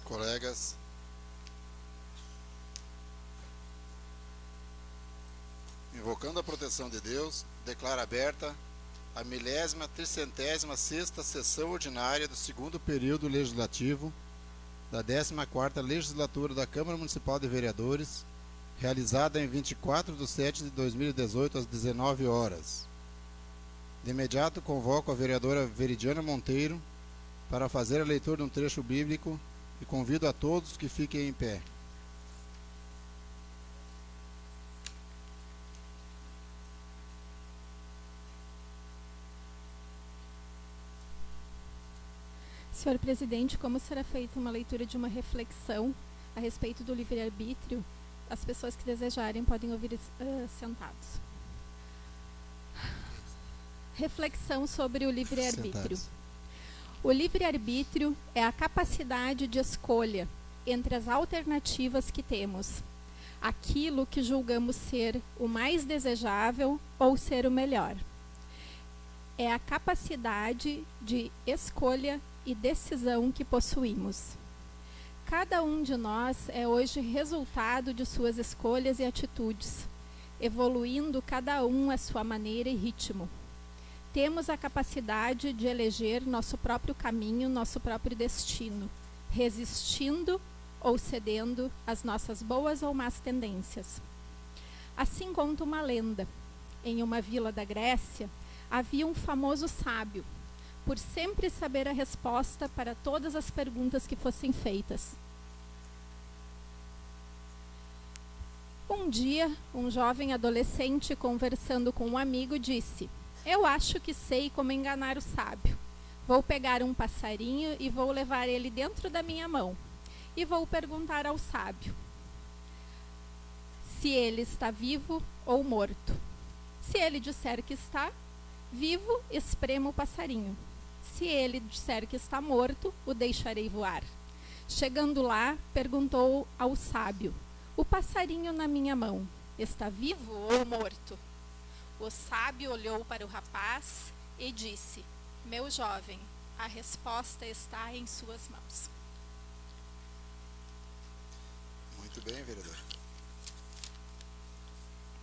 Colegas, invocando a proteção de Deus, declaro aberta a 1036ª sessão ordinária do segundo período legislativo da 14ª Legislatura da Câmara Municipal de Vereadores, realizada em 24 de setembro de 2018, às 19 horas. De imediato, convoco a vereadora Veridiana Monteiro para fazer a leitura de um trecho bíblico e convido a todos que fiquem em pé. Senhor presidente, como será feita uma leitura de uma reflexão a respeito do livre-arbítrio, as pessoas que desejarem podem ouvir sentados. Reflexão sobre o livre-arbítrio. O livre-arbítrio é a capacidade de escolha entre as alternativas que temos, aquilo que julgamos ser o mais desejável ou ser o melhor. É a capacidade de escolha e decisão que possuímos. Cada um de nós é hoje resultado de suas escolhas e atitudes, evoluindo cada um à sua maneira e ritmo. Temos a capacidade de eleger nosso próprio caminho, nosso próprio destino, resistindo ou cedendo às nossas boas ou más tendências. Assim conta uma lenda. Em uma vila da Grécia, havia um famoso sábio, por sempre saber a resposta para todas as perguntas que fossem feitas. Um dia, um jovem adolescente, conversando com um amigo, disse: "Eu acho que sei como enganar o sábio. Vou pegar um passarinho e vou levar ele dentro da minha mão. E vou perguntar ao sábio se ele está vivo ou morto. Se ele disser que está vivo, espremo o passarinho. Se ele disser que está morto, o deixarei voar." Chegando lá, perguntou ao sábio: "O passarinho na minha mão está vivo ou morto?" O sábio olhou para o rapaz e disse: "Meu jovem, a resposta está em suas mãos." Muito bem, vereador.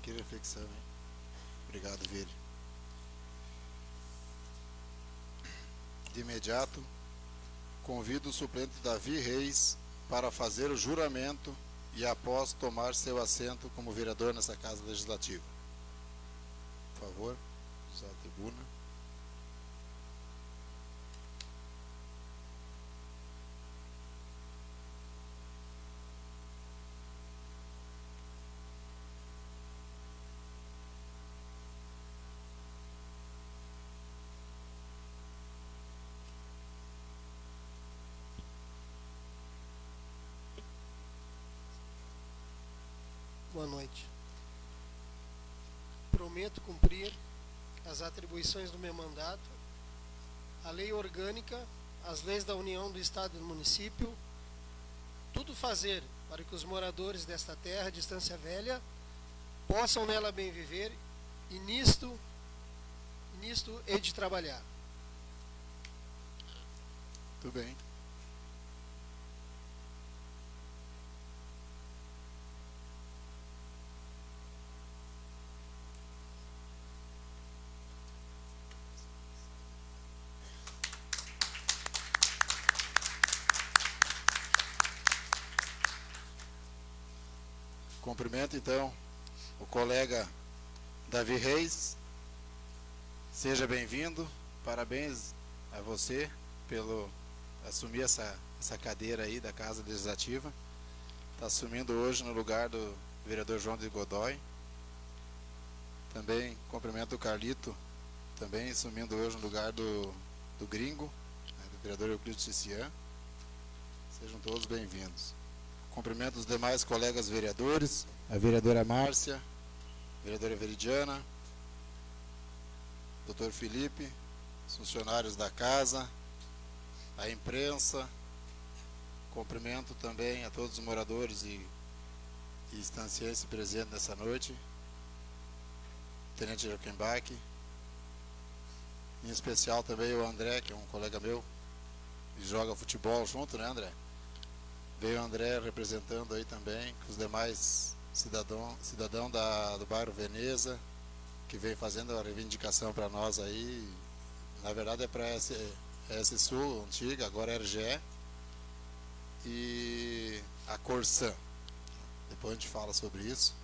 Que reflexão, hein? Obrigado, Vire. De imediato, convido o suplente Davi Reis para fazer o juramento e após tomar seu assento como vereador nessa Casa Legislativa. Por favor, usar a tribuna. Boa noite. Prometo cumprir as atribuições do meu mandato, a lei orgânica, as leis da União, do Estado e do município, tudo fazer para que os moradores desta terra de Estância Velha possam nela bem viver e nisto hei de trabalhar. Tudo bem. Cumprimento, então, o colega Davi Reis. Seja bem-vindo. Parabéns a você pelo assumir essa cadeira aí da Casa Legislativa. Está assumindo hoje no lugar do vereador João de Godoy. Também cumprimento o Carlito, também assumindo hoje no lugar do Gringo, né, do vereador Euclides Tician. Sejam todos bem-vindos. Cumprimento os demais colegas vereadores, a vereadora Márcia, a vereadora Veridiana, doutor Felipe, os funcionários da casa, a imprensa. Cumprimento também a todos os moradores e estancienses presentes nessa noite. Tenente Joquembach, em especial também o André, que é um colega meu, e joga futebol junto, né, André? Veio o André representando aí também, com os demais cidadão do bairro Veneza, que vem fazendo a reivindicação para nós aí. Na verdade é para S Sul, antiga, agora é RGE, e a Corsã. Depois a gente fala sobre isso.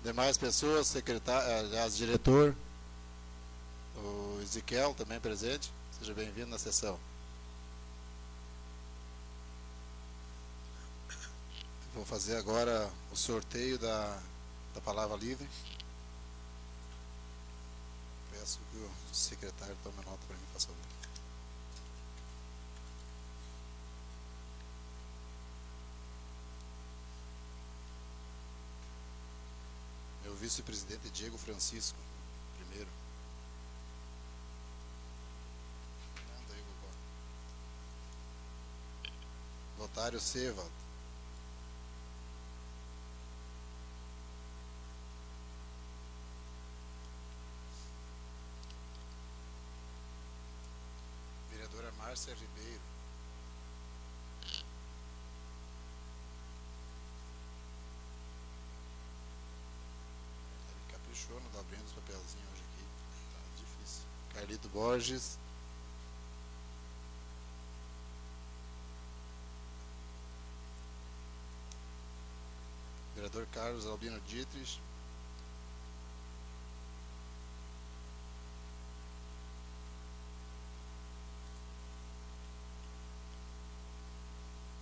Demais pessoas, secretário, aliás, diretor, o Ezequiel também presente, seja bem-vindo na sessão. Vou fazer agora o sorteio da palavra livre. Peço que o secretário tome nota para mim, por favor. Meu vice-presidente Diego Francisco, primeiro. Manda aí, Gogó. Lotário Seva. Vereadora Márcia Ribeiro. Caprichou no abrindo os papelzinhos hoje aqui. Tá difícil. Carlito Borges. Vereador Carlos Albino Dietrich.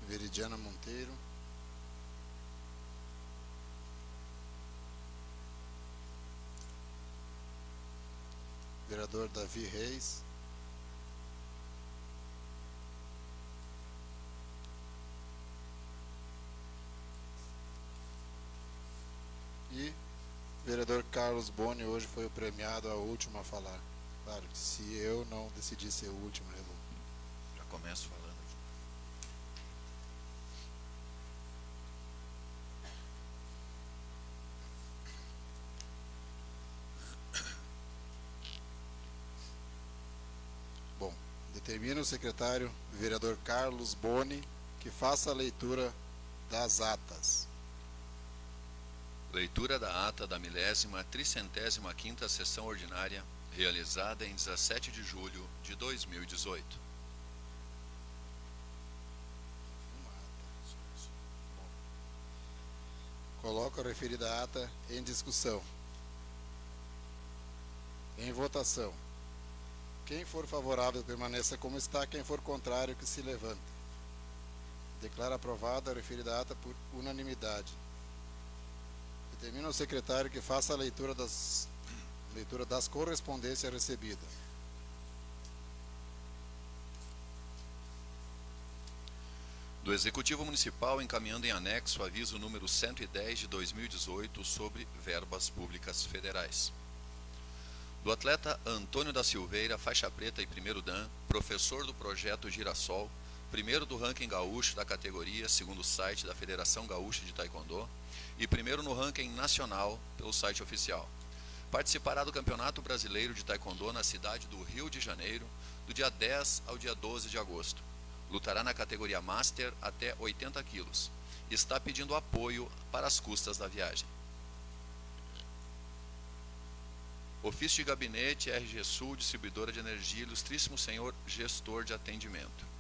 Veridiana Monteiro. Vereador Davi Reis. E vereador Carlos Boni hoje foi o premiado, a última a falar. Claro que se eu não decidir ser o último, eu vou. Já começo falando. Bom, determina o secretário, vereador Carlos Boni, que faça a leitura das atas. Leitura da ata da 1035ª sessão ordinária, realizada em 17 de julho de 2018. Coloco a referida ata em discussão. Em votação. Quem for favorável permaneça como está, quem for contrário que se levante. Declaro aprovada a referida ata por unanimidade. Determina o secretário que faça a leitura das correspondências recebidas. Do Executivo Municipal, encaminhando em anexo o aviso número 110 de 2018 sobre verbas públicas federais. Do atleta Antônio da Silveira, faixa preta e primeiro dan, professor do projeto Girassol, primeiro do ranking gaúcho da categoria, segundo o site da Federação Gaúcha de Taekwondo, e primeiro no ranking nacional pelo site oficial. Participará do Campeonato Brasileiro de Taekwondo na cidade do Rio de Janeiro, do dia 10 ao dia 12 de agosto. Lutará na categoria Master até 80 quilos. Está pedindo apoio para as custas da viagem. Ofício de Gabinete RG Sul, Distribuidora de Energia, Ilustríssimo Senhor Gestor de Atendimento.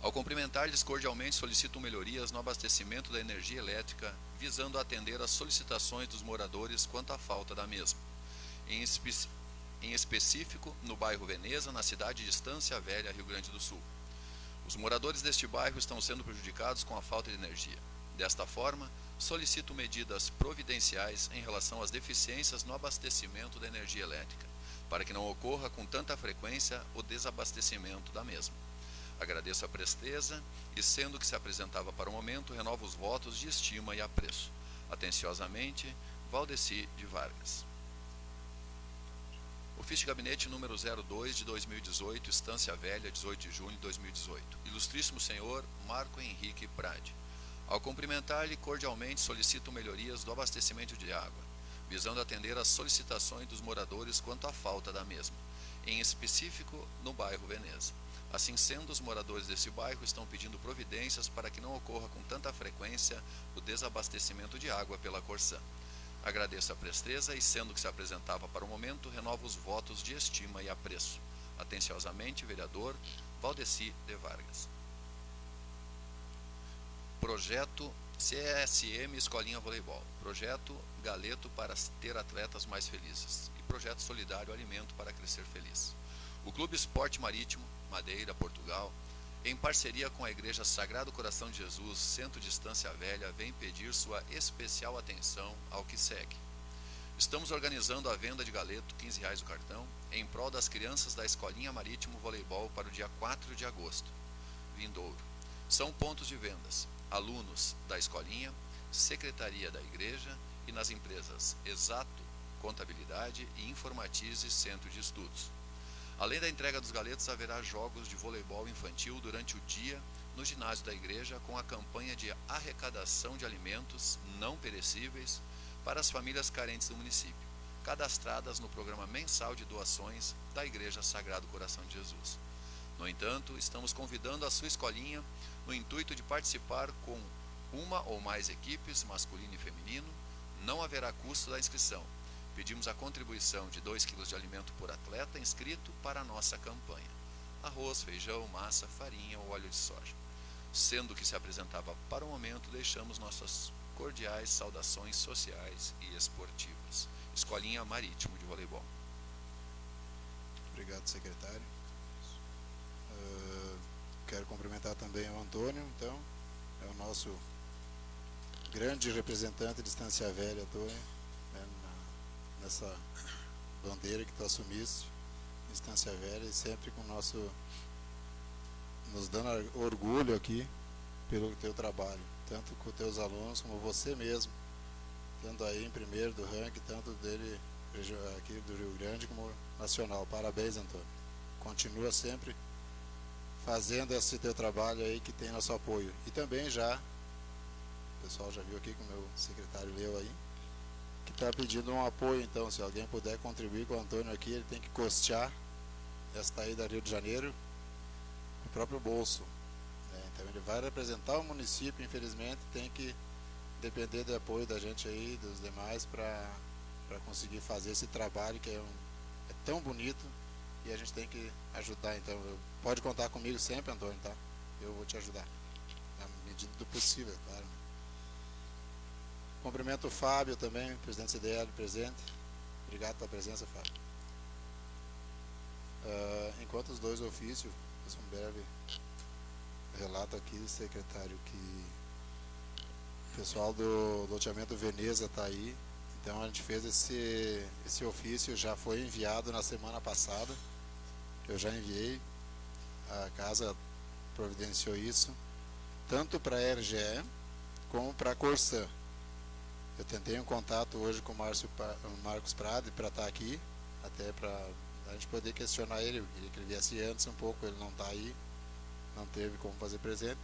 Ao cumprimentar-lhes cordialmente, solicito melhorias no abastecimento da energia elétrica, visando atender às solicitações dos moradores quanto à falta da mesma. Em específico, no bairro Veneza, na cidade de Estância Velha, Rio Grande do Sul. Os moradores deste bairro estão sendo prejudicados com a falta de energia. Desta forma, solicito medidas providenciais em relação às deficiências no abastecimento da energia elétrica, para que não ocorra com tanta frequência o desabastecimento da mesma. Agradeço a presteza e, sendo que se apresentava para o momento, renovo os votos de estima e apreço. Atenciosamente, Valdeci de Vargas. Ofício de Gabinete número 02 de 2018, Estância Velha, 18 de junho de 2018. Ilustríssimo Senhor Marco Henrique Prade. Ao cumprimentar-lhe cordialmente, solicito melhorias do abastecimento de água, visando atender às solicitações dos moradores quanto à falta da mesma, em específico no bairro Veneza. Assim sendo, os moradores desse bairro estão pedindo providências para que não ocorra com tanta frequência o desabastecimento de água pela Corsã. Agradeço a presteza e, sendo que se apresentava para o momento, renovo os votos de estima e apreço. Atenciosamente, vereador Valdeci de Vargas. Projeto CSM Escolinha Voleibol. Projeto Galeto para ter atletas mais felizes. E projeto solidário Alimento para crescer feliz. O Clube Esporte Marítimo, Madeira, Portugal, em parceria com a Igreja Sagrado Coração de Jesus, Centro de Estância Velha, vem pedir sua especial atenção ao que segue. Estamos organizando a venda de galeto, R$15 o cartão, em prol das crianças da Escolinha Marítimo Voleibol para o dia 4 de agosto, vindouro. São pontos de vendas: alunos da escolinha, secretaria da igreja e nas empresas Exato, Contabilidade e Informatize Centro de Estudos. Além da entrega dos galetos, haverá jogos de voleibol infantil durante o dia no ginásio da igreja, com a campanha de arrecadação de alimentos não perecíveis para as famílias carentes do município, cadastradas no programa mensal de doações da Igreja Sagrado Coração de Jesus. No entanto, estamos convidando a sua escolinha no intuito de participar com uma ou mais equipes, masculino e feminino. Não haverá custo da inscrição. Pedimos a contribuição de 2 kg de alimento por atleta inscrito para a nossa campanha: arroz, feijão, massa, farinha ou óleo de soja. Sendo que se apresentava para o momento, deixamos nossas cordiais saudações sociais e esportivas. Escolinha Marítimo de Voleibol. Obrigado, secretário. Quero cumprimentar também o Antônio, então, é o nosso grande representante de Estância Velha, Antônio, nessa bandeira que tu assumiste, Estância Velha, e sempre com nos dando orgulho aqui pelo teu trabalho, tanto com teus alunos como você mesmo, tanto aí em primeiro do ranking, tanto dele aqui do Rio Grande como nacional. Parabéns, Antônio. Continua sempre fazendo esse teu trabalho aí, que tem nosso apoio. E também o pessoal já viu aqui que o meu secretário leu aí, que está pedindo um apoio. Então, se alguém puder contribuir com o Antônio aqui, ele tem que custear esta ida a Rio de Janeiro no próprio bolso, né? Então ele vai representar o município, infelizmente tem que depender do apoio da gente aí, dos demais, para conseguir fazer esse trabalho que é tão bonito, e a gente tem que ajudar. Então pode contar comigo sempre, Antônio, tá? Eu vou te ajudar na medida do possível, claro. Cumprimento o Fábio também, presidente CDL presente. Obrigado pela presença, Fábio. Enquanto os dois ofícios, fazer um breve relato aqui, secretário, que o pessoal do loteamento Veneza está aí. Então a gente fez esse ofício, já foi enviado na semana passada. Eu já enviei, a casa providenciou isso, tanto para a RGE como para a Corsã. Eu tentei um contato hoje com o Marcos Prado para estar aqui, até para a gente poder questionar ele. Eu queria que ele viesse antes um pouco, ele não está aí, não teve como fazer presente.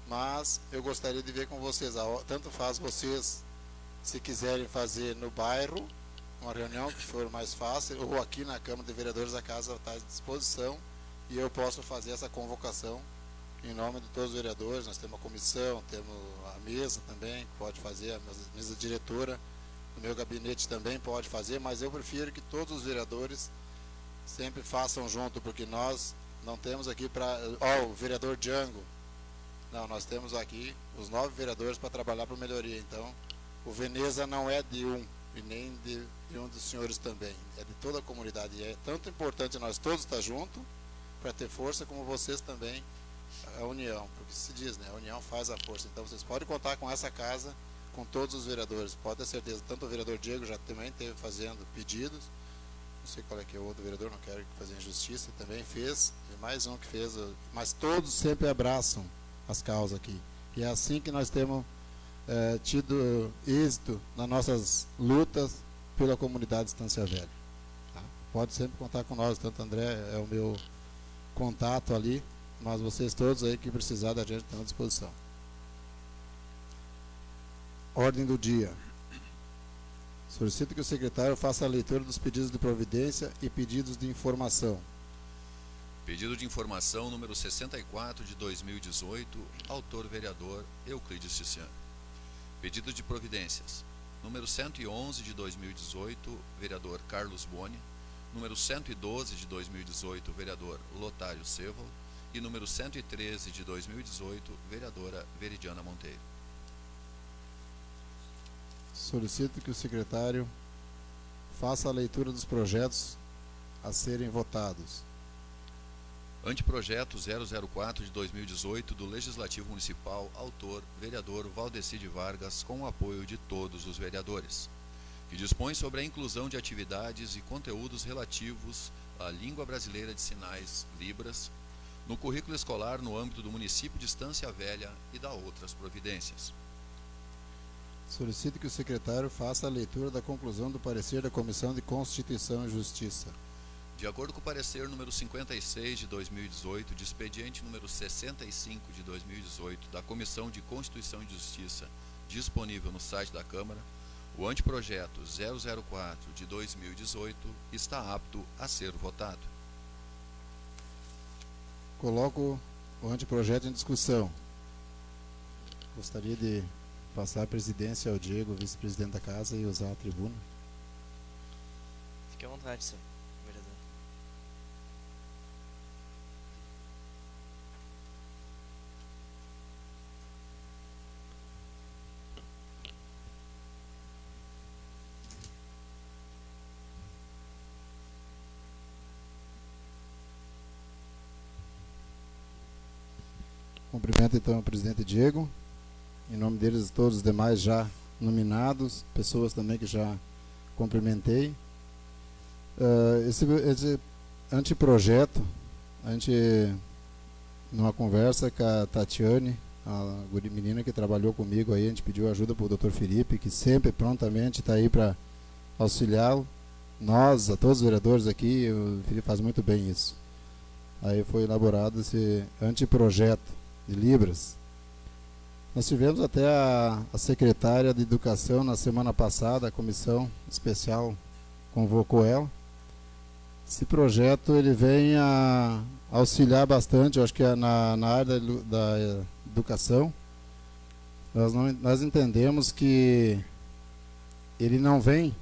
Mas eu gostaria de ver com vocês, tanto faz vocês, se quiserem fazer no bairro, uma reunião que for mais fácil, ou aqui na Câmara de Vereadores, a casa está à disposição e eu posso fazer essa convocação em nome de todos os vereadores. Nós temos a comissão, temos a mesa também, que pode fazer, a mesa diretora, o meu gabinete também pode fazer, mas eu prefiro que todos os vereadores sempre façam junto, porque nós não temos aqui para... o vereador Django, não, nós temos aqui os 9 vereadores para trabalhar para melhoria. Então, o Veneza não é de um, e nem de um dos senhores também, é de toda a comunidade. E é tanto importante nós todos estar juntos para ter força, como vocês também, a união, porque se diz, né, a união faz a força. Então vocês podem contar com essa casa, com todos os vereadores, pode ter certeza. Tanto o vereador Diego já também esteve fazendo pedidos, não sei qual é que é o outro vereador, não quero fazer injustiça, também fez, e mais um que fez, mas todos sempre abraçam as causas aqui, e é assim que nós temos tido êxito nas nossas lutas pela comunidade de Estância Velha, tá? Pode sempre contar com nós, tanto André é o meu contato ali, mas vocês todos aí que precisar da gente estão à disposição. Ordem do dia. Solicito que o secretário faça a leitura dos pedidos de providência e pedidos de informação. Pedido de informação número 64 de 2018, autor vereador Euclides Ticiano. Pedido de providências, número 111 de 2018, vereador Carlos Boni, número 112 de 2018, vereador Lotário Seval, e número 113 de 2018, vereadora Veridiana Monteiro. Solicito que o secretário faça a leitura dos projetos a serem votados. Anteprojeto 004 de 2018 do Legislativo Municipal, autor, vereador Valdeci de Vargas, com o apoio de todos os vereadores, que dispõe sobre a inclusão de atividades e conteúdos relativos à língua brasileira de sinais, Libras, no currículo escolar no âmbito do município de Estância Velha e da outras providências. Solicito que o secretário faça a leitura da conclusão do parecer da Comissão de Constituição e Justiça. De acordo com o parecer número 56 de 2018, de expediente número 65 de 2018 da Comissão de Constituição e Justiça, disponível no site da Câmara, o anteprojeto 004 de 2018 está apto a ser votado. Coloco o anteprojeto em discussão. Gostaria de passar a presidência ao Diego, vice-presidente da casa, e usar a tribuna. Fique à vontade, senhor vereador. Cumprimento então o presidente Diego, em nome deles todos os demais já nominados, pessoas também que já cumprimentei. Esse anteprojeto, a gente, numa conversa com a Tatiane, a menina que trabalhou comigo aí, a gente pediu ajuda para o Dr. Felipe, que sempre prontamente está aí para auxiliá-lo. Nós, a todos os vereadores aqui, o Felipe faz muito bem isso. Aí foi elaborado esse anteprojeto de Libras. Nós tivemos até a secretária de Educação na semana passada, a comissão especial convocou ela. Esse projeto ele vem a auxiliar bastante, eu acho que é na área da educação. Nós entendemos que ele não vem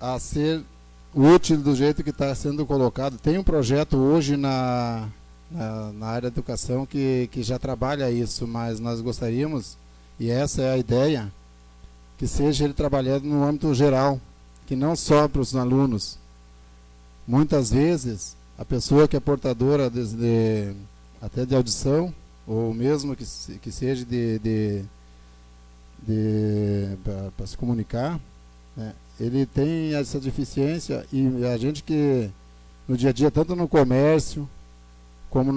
a ser útil do jeito que está sendo colocado. Tem um projeto hoje na área da educação que já trabalha isso, mas nós gostaríamos, e essa é a ideia, que seja ele trabalhando no âmbito geral, que não só para os alunos. Muitas vezes, a pessoa que é portadora até de audição, ou mesmo que seja para se comunicar, né, ele tem essa deficiência, e a gente que no dia a dia, tanto no comércio, como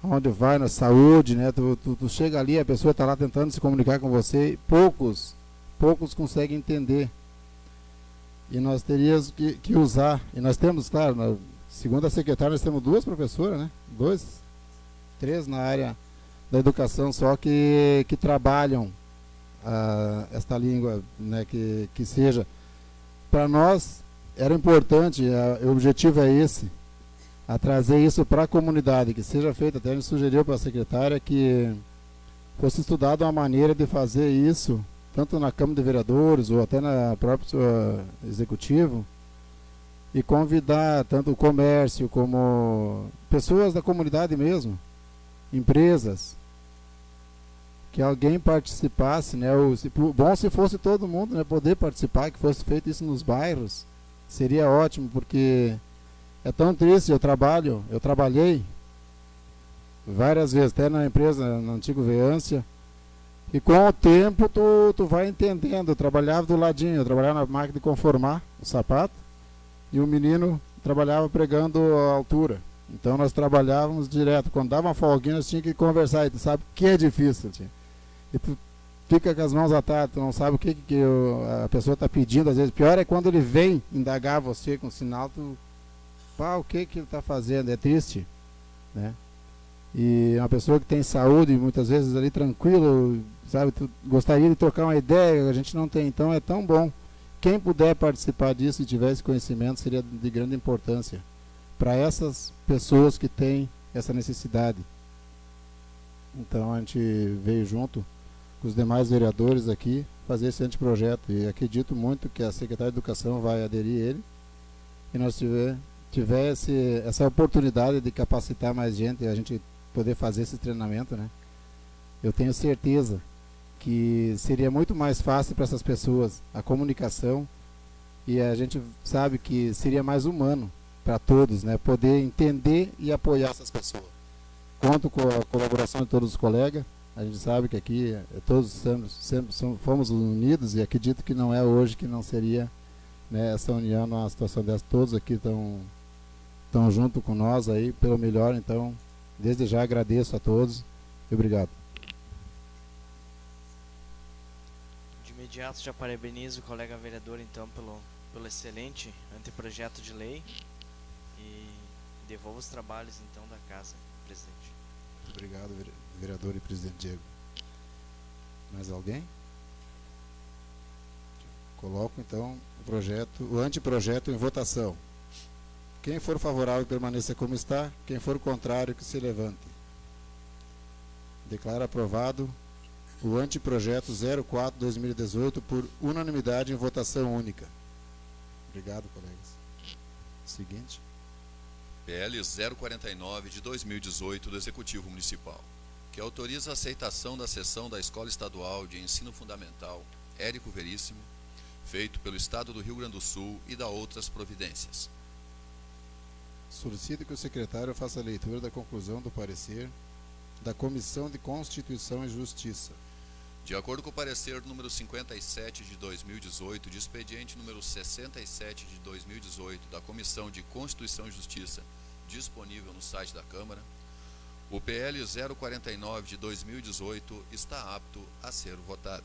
onde vai, na saúde, né, tu chega ali, a pessoa está lá tentando se comunicar com você, e poucos conseguem entender. E nós teríamos que usar, e nós temos, claro, segundo a secretária, nós temos 2 professoras, né, 3 na área da educação, só que trabalham esta língua, né, que seja. Para nós, era importante, o objetivo é esse, a trazer isso para a comunidade, que seja feito, até a gente sugeriu para a secretária que fosse estudada uma maneira de fazer isso, tanto na Câmara de Vereadores ou até na própria Executivo, e convidar tanto o comércio como pessoas da comunidade mesmo, empresas, que alguém participasse, né? Bom se fosse todo mundo, né, poder participar, que fosse feito isso nos bairros, seria ótimo, porque é tão triste. Eu trabalhei várias vezes, até na empresa, na antiga Veância, e com o tempo tu vai entendendo. Eu trabalhava do ladinho, eu trabalhava na máquina de conformar o sapato, e o menino trabalhava pregando a altura. Então nós trabalhávamos direto. Quando dava uma folguinha, nós tínhamos que conversar, e tu sabe que é difícil, tia. E tu fica com as mãos atadas, tu não sabe o que a pessoa está pedindo. Às vezes, pior é quando ele vem indagar você com sinal, o que ele está fazendo? É triste, né? E uma pessoa que tem saúde, muitas vezes ali tranquilo, sabe, tu gostaria de trocar uma ideia, a gente não tem. Então é tão bom. Quem puder participar disso e tiver esse conhecimento seria de grande importância para essas pessoas que têm essa necessidade. Então a gente veio junto com os demais vereadores aqui fazer esse anteprojeto, e acredito muito que a Secretaria de Educação vai aderir a ele, e nós tivesse essa oportunidade de capacitar mais gente e a gente poder fazer esse treinamento, né? Eu tenho certeza que seria muito mais fácil para essas pessoas a comunicação, e a gente sabe que seria mais humano para todos, né? Poder entender e apoiar essas pessoas. Conto com a colaboração de todos os colegas. A gente sabe que aqui todos sempre fomos unidos, e acredito que não é hoje que não seria, né, essa união numa situação dessa. Todos aqui estão junto com nós aí pelo melhor. Então, desde já agradeço a todos e obrigado. De imediato já parabenizo o colega vereador então pelo excelente anteprojeto de lei, e devolvo os trabalhos então da casa, presidente. Muito obrigado, vereador e presidente Diego. Mais alguém? Coloco então o anteprojeto em votação. Quem for favorável permaneça como está, quem for contrário que se levante. Declaro aprovado o anteprojeto 04/2018 por unanimidade em votação única. Obrigado, colegas. Seguinte. PL 049 de 2018 do Executivo Municipal, que autoriza a aceitação da cessão da Escola Estadual de Ensino Fundamental Érico Veríssimo, feito pelo Estado do Rio Grande do Sul, e da outras providências. Solicito que o secretário faça a leitura da conclusão do parecer da Comissão de Constituição e Justiça. De acordo com o parecer número 57 de 2018, de expediente número 67 de 2018 da Comissão de Constituição e Justiça, disponível no site da Câmara, o PL 049 de 2018 está apto a ser votado.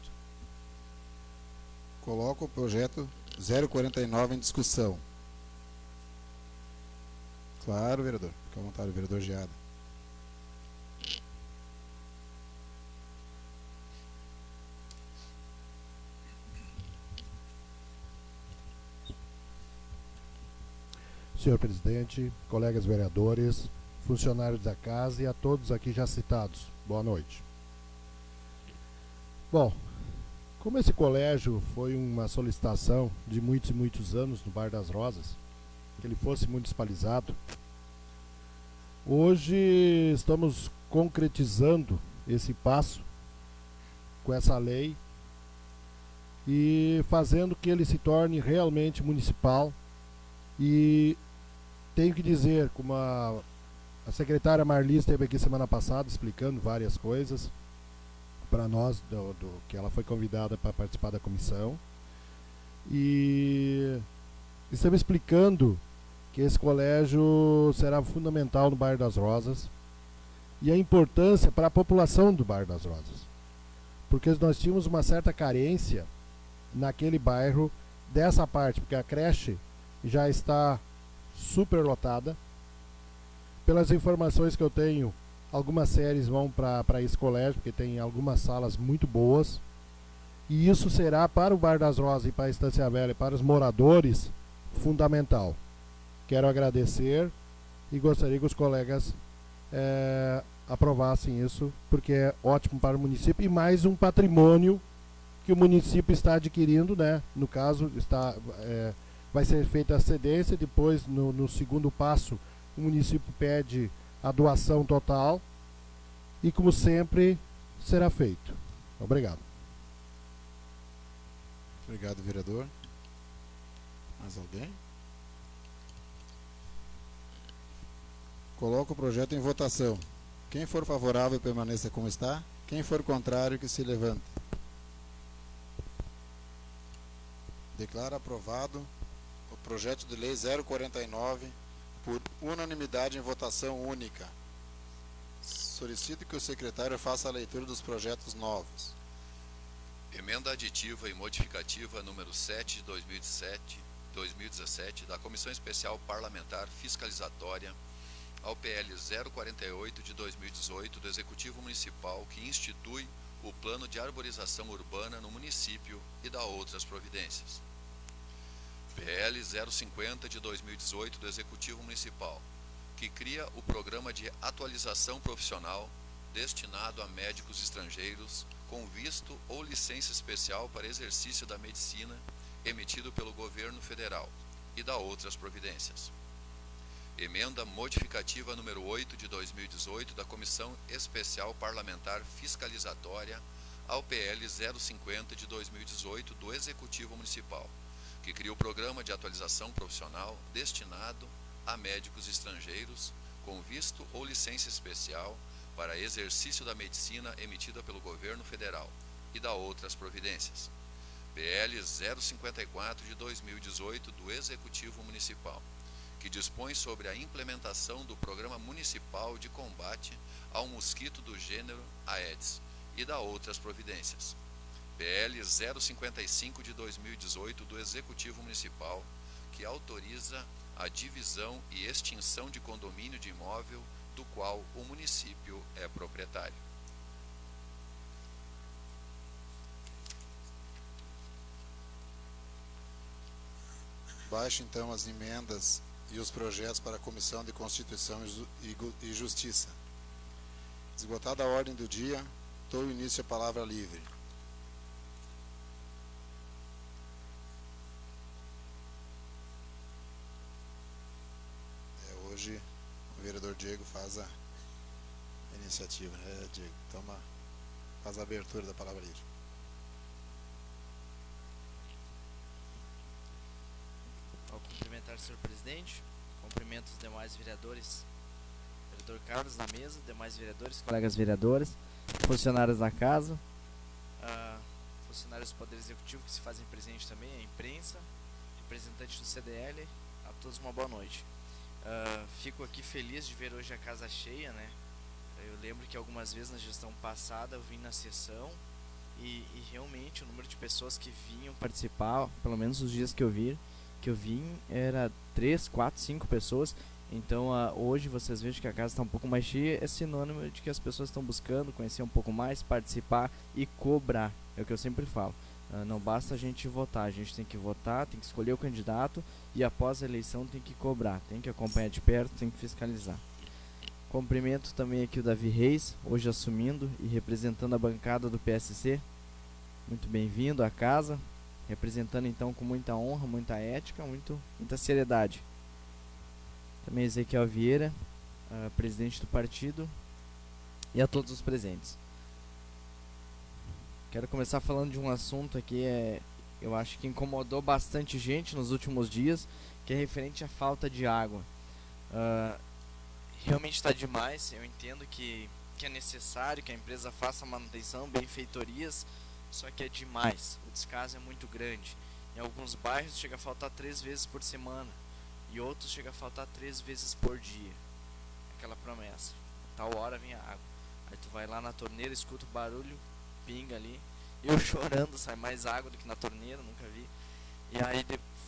Coloco o projeto 049 em discussão. Claro, vereador. Fique à vontade, vereador Geada. Senhor presidente, colegas vereadores, funcionários da casa e a todos aqui já citados, boa noite. Bom, como esse colégio foi uma solicitação de muitos e muitos anos no Bar das Rosas, que ele fosse municipalizado, hoje estamos concretizando esse passo com essa lei e fazendo que ele se torne realmente municipal. E tenho que dizer, como a secretária Marli esteve aqui semana passada explicando várias coisas para nós, que ela foi convidada para participar da comissão, e estamos explicando que esse colégio será fundamental no Bairro das Rosas, e a importância para a população do Bairro das Rosas, porque nós tínhamos uma certa carência naquele bairro dessa parte, porque a creche já está super lotada. Pelas informações que eu tenho, algumas séries vão para esse colégio, porque tem algumas salas muito boas. E isso será para o Bar das Rosas e para a Estância Velha e para os moradores fundamental. Quero agradecer e gostaria que os colegas aprovassem isso, porque é ótimo para o município e mais um patrimônio que o município está adquirindo, né? No caso, vai ser feita a cedência, depois no segundo passo o município pede a doação total e, como sempre, será feito. Obrigado. Obrigado, vereador. Mais alguém? Coloco o projeto em votação. Quem for favorável permaneça como está. Quem for contrário que se levante. Declaro aprovado o projeto de lei 049 por unanimidade em votação única. Solicito que o secretário faça a leitura dos projetos novos. Emenda aditiva e modificativa número 7 de 2017 da Comissão Especial Parlamentar Fiscalizatória ao PL 048 de 2018 do Executivo Municipal, que institui o Plano de Arborização Urbana no município e dá outras providências. PL 050 de 2018 do Executivo Municipal, que cria o Programa de Atualização Profissional destinado a médicos estrangeiros com visto ou licença especial para exercício da medicina emitido pelo Governo Federal e da outras providências. Emenda modificativa número 8 de 2018 da Comissão Especial Parlamentar Fiscalizatória ao PL 050 de 2018 do Executivo Municipal, que cria o Programa de Atualização Profissional destinado a médicos estrangeiros com visto ou licença especial para exercício da medicina emitida pelo Governo Federal e da outras providências. PL 054 de 2018 do Executivo Municipal, que dispõe sobre a implementação do Programa Municipal de Combate ao Mosquito do Gênero Aedes e da outras providências. PL 055 de 2018 do Executivo Municipal, que autoriza a divisão e extinção de condomínio de imóvel do qual o município é proprietário. Baixo então as emendas e os projetos para a Comissão de Constituição e Justiça. Esgotada a ordem do dia, dou início à palavra livre. Hoje o vereador Diego faz a iniciativa, né, Diego? Faz a abertura da palavra livre. Ao cumprimentar o senhor presidente, cumprimento os demais vereadores, vereador Carlos na mesa, demais vereadores, colegas vereadores, funcionários da casa, funcionários do Poder Executivo que se fazem presente também, a imprensa, representante do CDL, a todos uma boa noite. Fico aqui feliz de ver hoje a casa cheia, né? Eu lembro que algumas vezes na gestão passada eu vim na sessão e realmente o número de pessoas que vinham participar, pelo menos os dias que eu vim, era 3, 4, 5 pessoas. Então hoje vocês vejam que a casa está um pouco mais cheia, é sinônimo de que as pessoas estão buscando conhecer um pouco mais, participar e cobrar. É o que eu sempre falo. Não basta a gente votar, a gente tem que votar, tem que escolher o candidato e após a eleição tem que cobrar, tem que acompanhar de perto, tem que fiscalizar. Cumprimento também aqui o Davi Reis, hoje assumindo e representando a bancada do PSC. Muito bem-vindo à casa, representando então com muita honra, muita ética, muita seriedade. Também Ezequiel Vieira, presidente do partido, e a todos os presentes. Quero começar falando de um assunto aqui, eu acho que incomodou bastante gente nos últimos dias, que é referente à falta de água. Realmente está demais, eu entendo que é necessário que a empresa faça manutenção, benfeitorias, só que é demais, o descaso é muito grande. Em alguns bairros chega a faltar 3 vezes por semana, e outros chega a faltar 3 vezes por dia. Aquela promessa, tal hora vem a água. Aí tu vai lá na torneira, escuta o barulho, pinga ali, eu chorando, sai mais água do que na torneira, nunca vi. E aí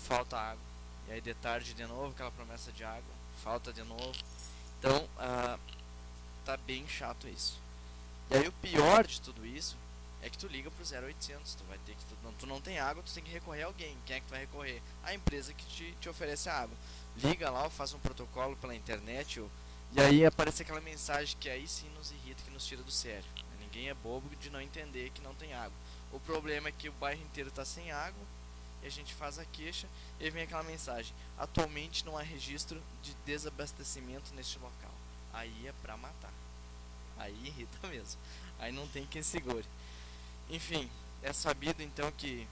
falta água, e aí de tarde de novo aquela promessa de água, falta de novo. Então tá bem chato isso. E aí o pior de tudo isso é que tu liga pro 0800, tu vai ter que tu não tem água, tu tem que recorrer a alguém. Quem é que tu vai recorrer? A empresa que te oferece a água. Liga lá, ou faz um protocolo pela internet, e aí aparece aquela mensagem que aí sim nos irrita, que nos tira do sério. Ninguém é bobo de não entender que não tem água. O problema é que o bairro inteiro está sem água, e a gente faz a queixa, e vem aquela mensagem: atualmente não há registro de desabastecimento neste local. Aí é pra matar. Aí irrita mesmo. Aí não tem quem segure. Enfim, é sabido então que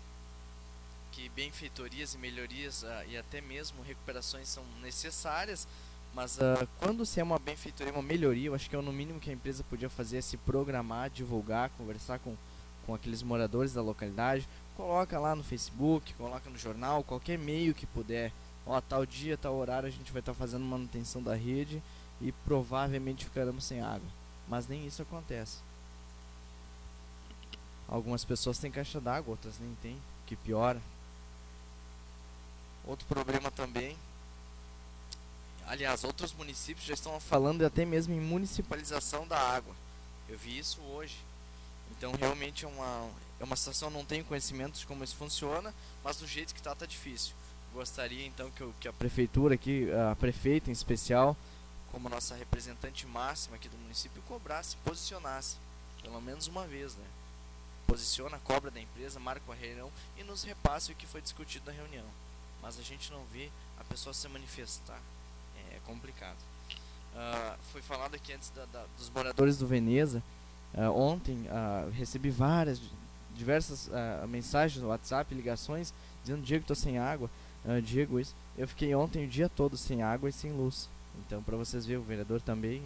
benfeitorias e melhorias e até mesmo recuperações são necessárias, mas quando se é uma benfeitoria, uma melhoria, eu acho que é no mínimo que a empresa podia fazer é se programar, divulgar, conversar com aqueles moradores da localidade, coloca lá no Facebook, coloca no jornal, qualquer meio que puder. Tal dia, tal horário a gente vai estar fazendo manutenção da rede e provavelmente ficaremos sem água. Mas nem isso acontece. Algumas pessoas têm caixa d'água, outras nem têm, o que piora. Outro problema também, aliás, outros municípios já estão falando até mesmo em municipalização da água. Eu vi isso hoje. Então realmente é uma situação, não tenho conhecimento de como isso funciona, mas do jeito que tá difícil. gostaria então que a prefeitura aqui, a prefeita em especial, como nossa representante máxima aqui do município, cobrasse, posicionasse, pelo menos uma vez, né? Posiciona, cobra da empresa, marca uma reunião e nos repasse o que foi discutido na reunião. Mas a gente não vê a pessoa se manifestar. É complicado. Foi falado aqui antes dos moradores do Veneza. Ontem recebi diversas mensagens no WhatsApp, ligações, dizendo: Diego, estou sem água. Diego, isso. Eu fiquei ontem o dia todo sem água e sem luz. Então, para vocês verem, o vereador também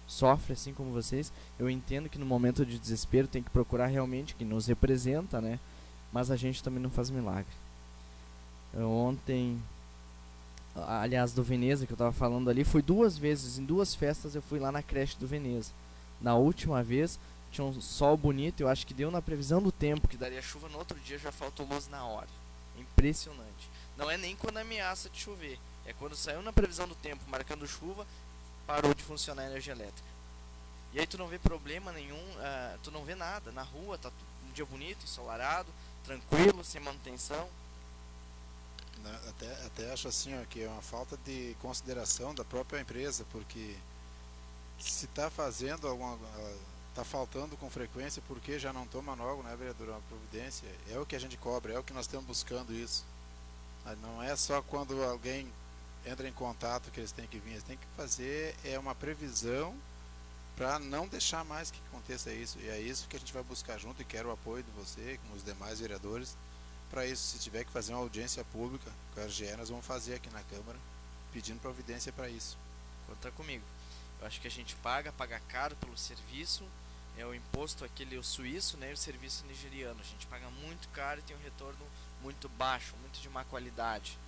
sofre assim como vocês. Eu entendo que no momento de desespero tem que procurar realmente quem nos representa, né? Mas a gente também não faz milagre. Ontem, aliás, do Veneza que eu estava falando ali, fui 2 vezes, em 2 festas eu fui lá na creche do Veneza. Na última vez tinha um sol bonito, eu acho que deu na previsão do tempo que daria chuva, no outro dia já faltou luz na hora. Impressionante. Não é nem quando ameaça de chover, é quando saiu na previsão do tempo marcando chuva, parou de funcionar a energia elétrica. E aí tu não vê problema nenhum, tu não vê nada na rua, tá um dia bonito, ensolarado, tranquilo, sem manutenção. Até acho assim, ó, que é uma falta de consideração da própria empresa, porque se está fazendo está faltando com frequência, porque já não toma logo, né, vereador, uma providência. É o que a gente cobra, é o que nós estamos buscando isso. Não é só quando alguém entra em contato que eles têm que vir, eles têm que fazer uma previsão para não deixar mais que aconteça isso. E é isso que a gente vai buscar junto, e quero o apoio de você, com os demais vereadores, para isso. Se tiver que fazer uma audiência pública com a RGE, nós vamos fazer aqui na Câmara, pedindo providência para isso. Conta comigo. Eu acho que a gente paga caro pelo serviço, é o imposto aquele o suíço, né, e o serviço nigeriano. A gente paga muito caro e tem um retorno muito baixo, muito de má qualidade.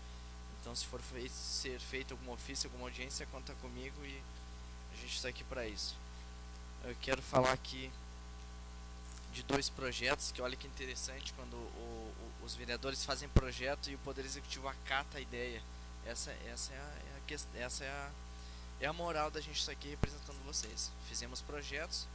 Então, se for ser feito algum ofício, alguma audiência, conta comigo e a gente está aqui para isso. Eu quero falar aqui de 2 projetos, que olha que interessante quando os vereadores fazem projeto e o Poder Executivo acata a ideia. Essa é a moral da gente estar aqui representando vocês. Fizemos projetos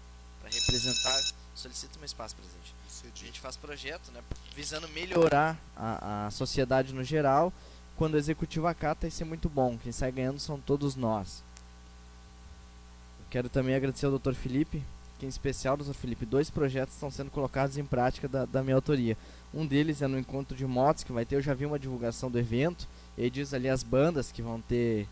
para representar. Solicito um espaço, presidente. A gente faz projeto, né, visando melhorar a sociedade no geral. Quando o Executivo acata, isso é muito bom. Quem sai ganhando são todos nós. Eu quero também agradecer ao Dr. Felipe, que em especial, Dr. Felipe, 2 projetos estão sendo colocados em prática da minha autoria. Um deles é no encontro de motos que vai ter. Eu já vi uma divulgação do evento, e aí diz ali as bandas que vão ter,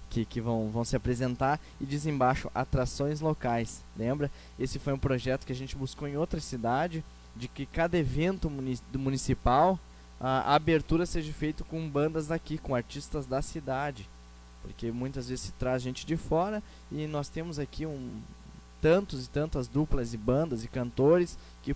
que vão se apresentar, e diz embaixo atrações locais. Lembra? Esse foi um projeto que a gente buscou em outra cidade, de que cada evento municipal, a abertura seja feita com bandas daqui, com artistas da cidade, porque muitas vezes se traz gente de fora, e nós temos aqui tantos e tantas duplas e bandas e cantores que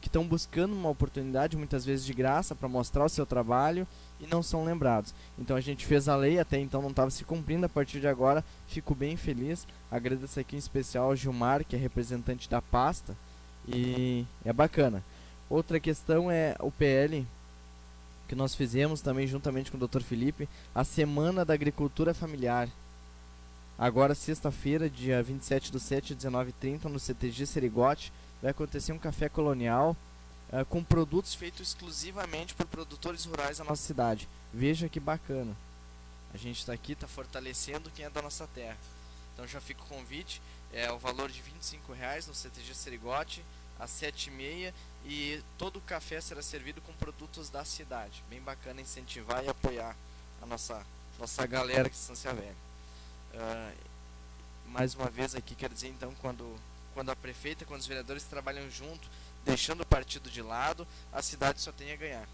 estão buscando uma oportunidade, muitas vezes de graça, para mostrar o seu trabalho, e não são lembrados. Então a gente fez a lei, até então não estava se cumprindo, a partir de agora fico bem feliz. Agradeço aqui em especial ao Gilmar, que é representante da pasta, e é bacana. Outra questão é o PL, que nós fizemos também juntamente com o Dr. Felipe, a Semana da Agricultura Familiar. Agora, sexta-feira, dia 27/7, 19h30, no CTG Serigote, vai acontecer um café colonial com produtos feitos exclusivamente por produtores rurais da nossa cidade. Veja que bacana. A gente está aqui, está fortalecendo quem é da nossa terra. Então já fica o convite, o valor de R$25 no CTG Serigote, às 7h30, e todo o café será servido com produtos da cidade. Bem bacana incentivar e apoiar a nossa galera aqui de Estância Velha. Mais uma vez aqui quero dizer, então, quando a prefeita, quando os vereadores trabalham junto, deixando o partido de lado, a cidade só tem a ganhar.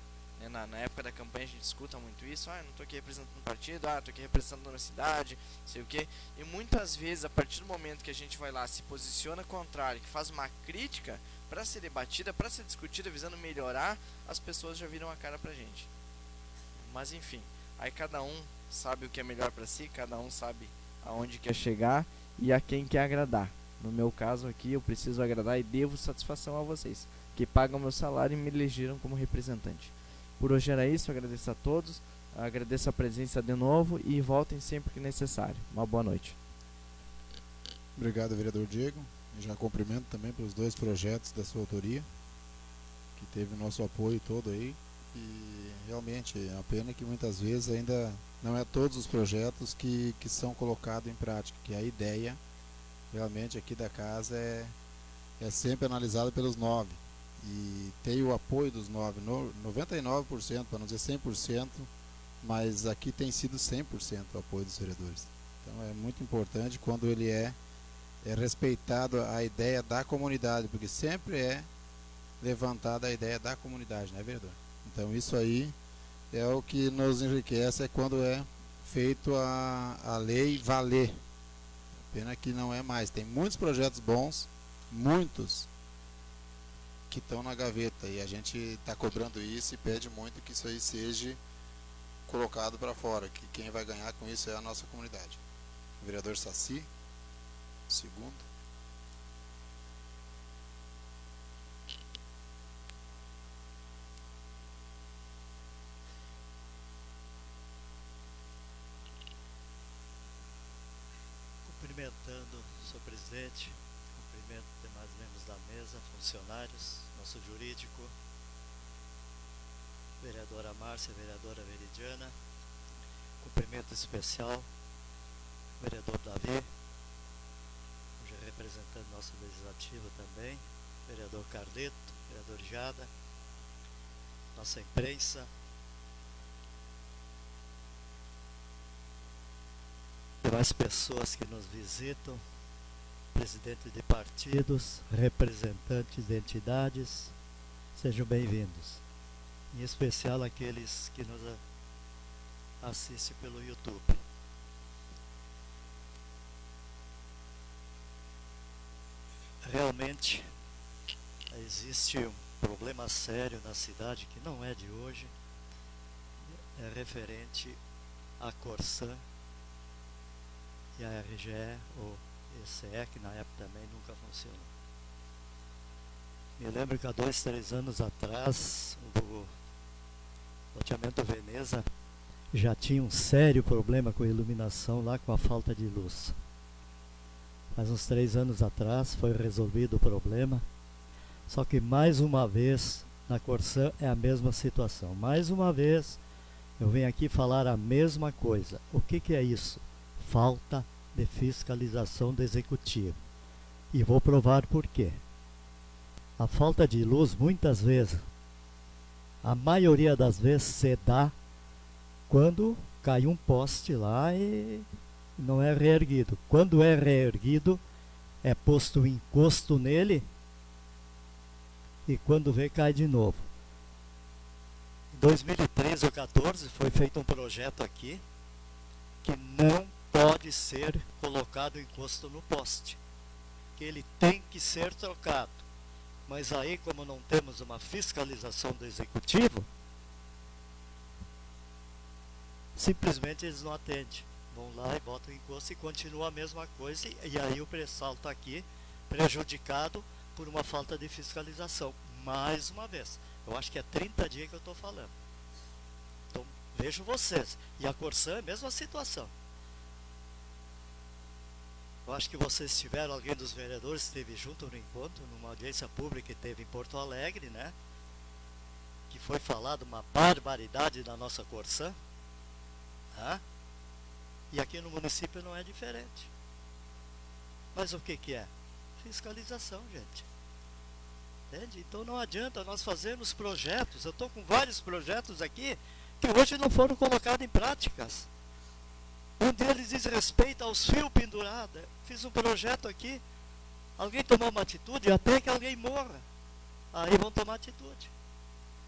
Na época da campanha a gente escuta muito isso: não estou aqui representando um partido, estou aqui representando uma cidade, sei o quê. E muitas vezes, a partir do momento que a gente vai lá, se posiciona contrário, que faz uma crítica para ser debatida, para ser discutida, visando melhorar, as pessoas já viram a cara pra gente. Mas enfim, aí cada um sabe o que é melhor para si, cada um sabe aonde quer chegar e a quem quer agradar. No meu caso aqui, eu preciso agradar e devo satisfação a vocês, que pagam meu salário e me elegeram como representante. Por hoje era isso, agradeço a todos, agradeço a presença de novo e voltem sempre que necessário. Uma boa noite. Obrigado, vereador Diego. Já cumprimento também pelos 2 projetos da sua autoria, que teve o nosso apoio todo aí, E realmente é uma pena que muitas vezes ainda não é todos os projetos que são colocados em prática, que a ideia realmente aqui da casa é sempre analisada pelos 9 e tem o apoio dos 9, 99%, para não dizer 100%, mas aqui tem sido 100% o apoio dos vereadores. Então é muito importante quando ele é respeitado a ideia da comunidade, porque sempre é levantada a ideia da comunidade, né, vereador? Então isso aí é o que nos enriquece, é quando é feito a lei valer. Pena que não é mais. Tem muitos projetos bons, muitos, que estão na gaveta, e a gente está cobrando isso e pede muito que isso aí seja colocado para fora, que quem vai ganhar com isso é a nossa comunidade. O vereador Saci, segundo. Cumprimentando o senhor presidente, cumprimento os demais membros da mesa, funcionários, nosso jurídico, vereadora Márcia, vereadora Veridiana, cumprimento especial, vereador Davi, hoje representando nosso legislativo também, vereador Carleto, vereador Jada, nossa imprensa, demais pessoas que nos visitam, presidentes de partidos, representantes de entidades, sejam bem-vindos. Em especial aqueles que nos assistem pelo YouTube. Realmente existe um problema sério na cidade que não é de hoje, é referente à Corsã e a RGE ou ECE, que na época também nunca funcionou. Me lembro que há 2, 3 anos atrás, o loteamento Veneza já tinha um sério problema com a iluminação lá, com a falta de luz. Faz uns 3 anos atrás foi resolvido o problema, só que mais uma vez na Corsã é a mesma situação. Mais uma vez eu venho aqui falar a mesma coisa. O que é isso? Falta de fiscalização do executivo. E vou provar por quê. A falta de luz, muitas vezes, a maioria das vezes, se dá quando cai um poste lá e não é reerguido. Quando é reerguido, é posto um encosto nele e quando vê, cai de novo. Em 2013 ou 2014 foi feito um projeto aqui que não pode ser colocado encosto no poste, que ele tem que ser trocado. Mas aí, como não temos uma fiscalização do executivo, simplesmente eles não atendem. Vão lá e botam o encosto e continua a mesma coisa, e aí o pré-sal está aqui prejudicado por uma falta de fiscalização. Mais uma vez, eu acho que é 30 dias que eu estou falando. Então, vejo vocês. E a Corsã é a mesma situação. Eu acho que vocês tiveram, alguém dos vereadores esteve junto no encontro, numa audiência pública que teve em Porto Alegre, né? Que foi falado uma barbaridade da nossa Corsã. Né? E aqui no município não é diferente. Mas o que é? Fiscalização, gente. Entende? Então não adianta nós fazermos projetos. Eu estou com vários projetos aqui que hoje não foram colocados em práticas. Um deles diz respeito aos fios pendurados. Fiz um projeto aqui, alguém tomou uma atitude, até que alguém morra. Aí vão tomar atitude.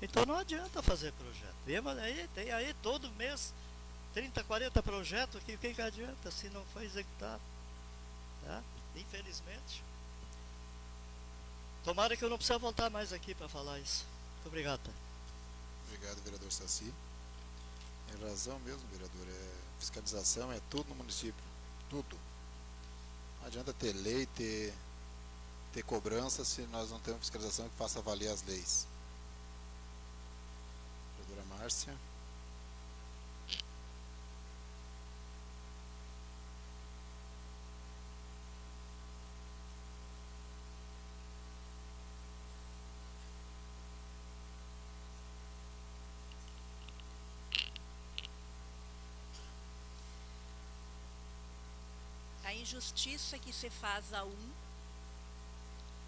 Então não adianta fazer projeto. Tem aí todo mês 30, 40 projetos, que adianta se não foi executado? Tá? Infelizmente. Tomara que eu não precise voltar mais aqui para falar isso. Muito obrigado. Obrigado, vereador Saci. Tem razão mesmo, vereador. Fiscalização é tudo no município. Tudo. Não adianta ter lei, ter cobrança se nós não temos fiscalização que faça valer as leis. Vereadora Márcia. injustiça que se faz a um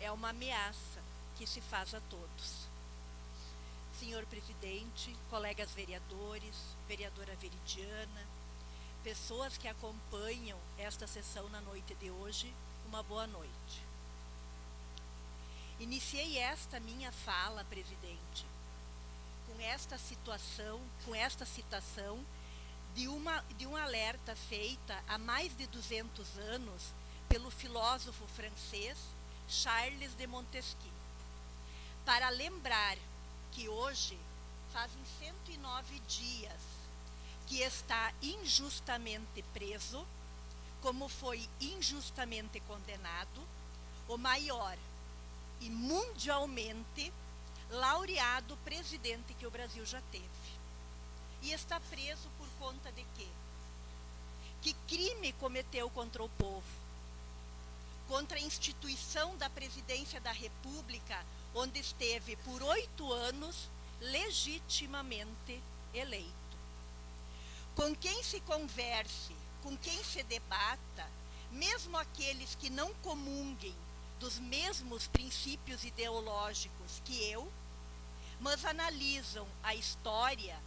é uma ameaça que se faz a todos. Senhor presidente, colegas vereadores, vereadora Veridiana, pessoas que acompanham esta sessão na noite de hoje, uma boa noite. Iniciei esta minha fala, presidente, com esta situação, com esta citação de um alerta feita há mais de 200 anos pelo filósofo francês Charles de Montesquieu, para lembrar que hoje fazem 109 dias que está injustamente preso, como foi injustamente condenado, o maior e mundialmente laureado presidente que o Brasil já teve. E está preso por conta de quê? Que crime cometeu contra o povo? Contra a instituição da presidência da República, onde esteve por 8 anos legitimamente eleito. Com quem se converse, com quem se debata, mesmo aqueles que não comunguem dos mesmos princípios ideológicos que eu, mas analisam a história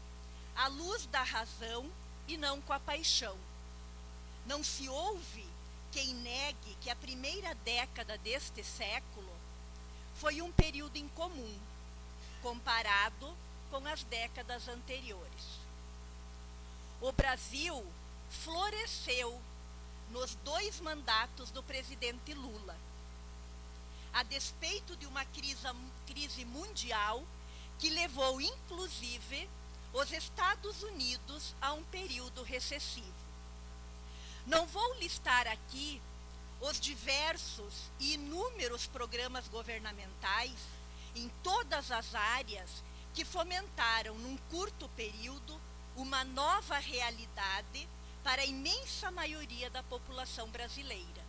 à luz da razão e não com a paixão. Não se ouve quem negue que a primeira década deste século foi um período incomum, comparado com as décadas anteriores. O Brasil floresceu nos 2 mandatos do presidente Lula, a despeito de uma crise mundial que levou, inclusive, os Estados Unidos a um período recessivo. Não vou listar aqui os diversos e inúmeros programas governamentais em todas as áreas que fomentaram, num curto período, uma nova realidade para a imensa maioria da população brasileira.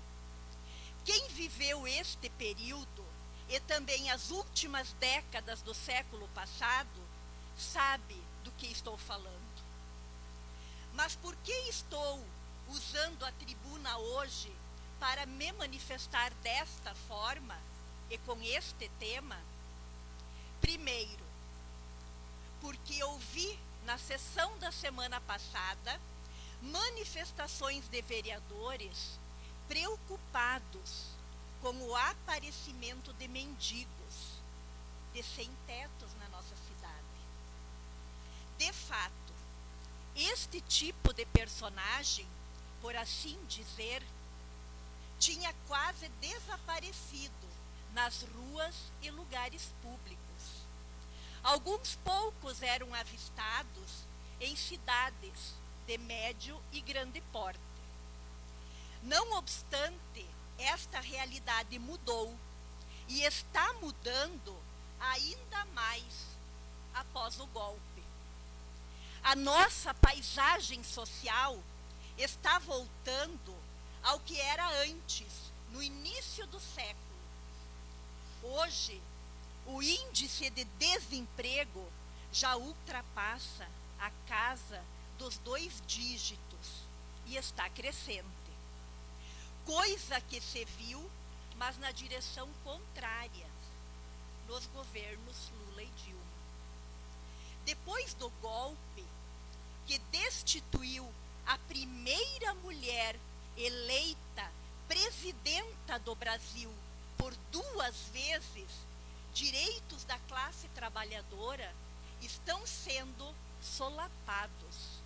Quem viveu este período e também as últimas décadas do século passado sabe do que estou falando. Mas por que estou usando a tribuna hoje para me manifestar desta forma e com este tema? Primeiro, porque ouvi na sessão da semana passada manifestações de vereadores preocupados com o aparecimento de mendigos, de sem-tetos na nossa cidade. De fato, este tipo de personagem, por assim dizer, tinha quase desaparecido nas ruas e lugares públicos. Alguns poucos eram avistados em cidades de médio e grande porte. Não obstante, esta realidade mudou e está mudando ainda mais após o golpe. A nossa paisagem social está voltando ao que era antes, no início do século. Hoje, o índice de desemprego já ultrapassa a casa dos 2 dígitos e está crescente. Coisa que se viu, mas na direção contrária, nos governos Lula e Dilma. Depois do golpe, que destituiu a primeira mulher eleita presidenta do Brasil por 2 vezes, direitos da classe trabalhadora estão sendo solapados.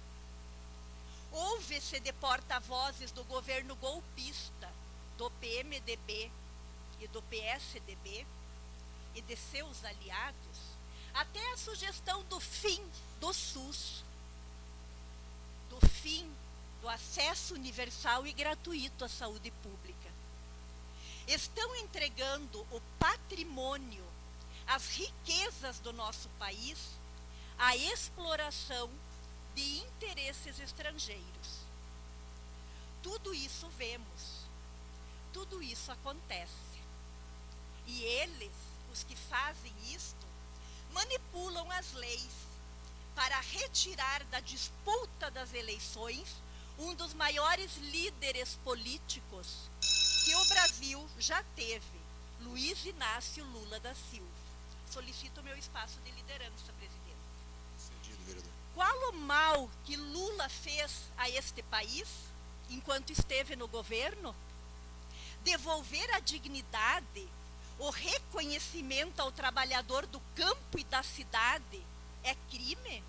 Ouve-se de porta-vozes do governo golpista, do PMDB e do PSDB e de seus aliados, até a sugestão do fim do SUS, do fim do acesso universal e gratuito à saúde pública. Estão entregando o patrimônio, as riquezas do nosso país, à exploração de interesses estrangeiros. Tudo isso vemos, tudo isso acontece. E eles, os que fazem isto, manipulam as leis para retirar da disputa das eleições um dos maiores líderes políticos que o Brasil já teve, Luiz Inácio Lula da Silva. Solicito o meu espaço de liderança, presidente. Cedido, vereador. Qual o mal que Lula fez a este país enquanto esteve no governo? Devolver a dignidade, o reconhecimento ao trabalhador do campo e da cidade é crime?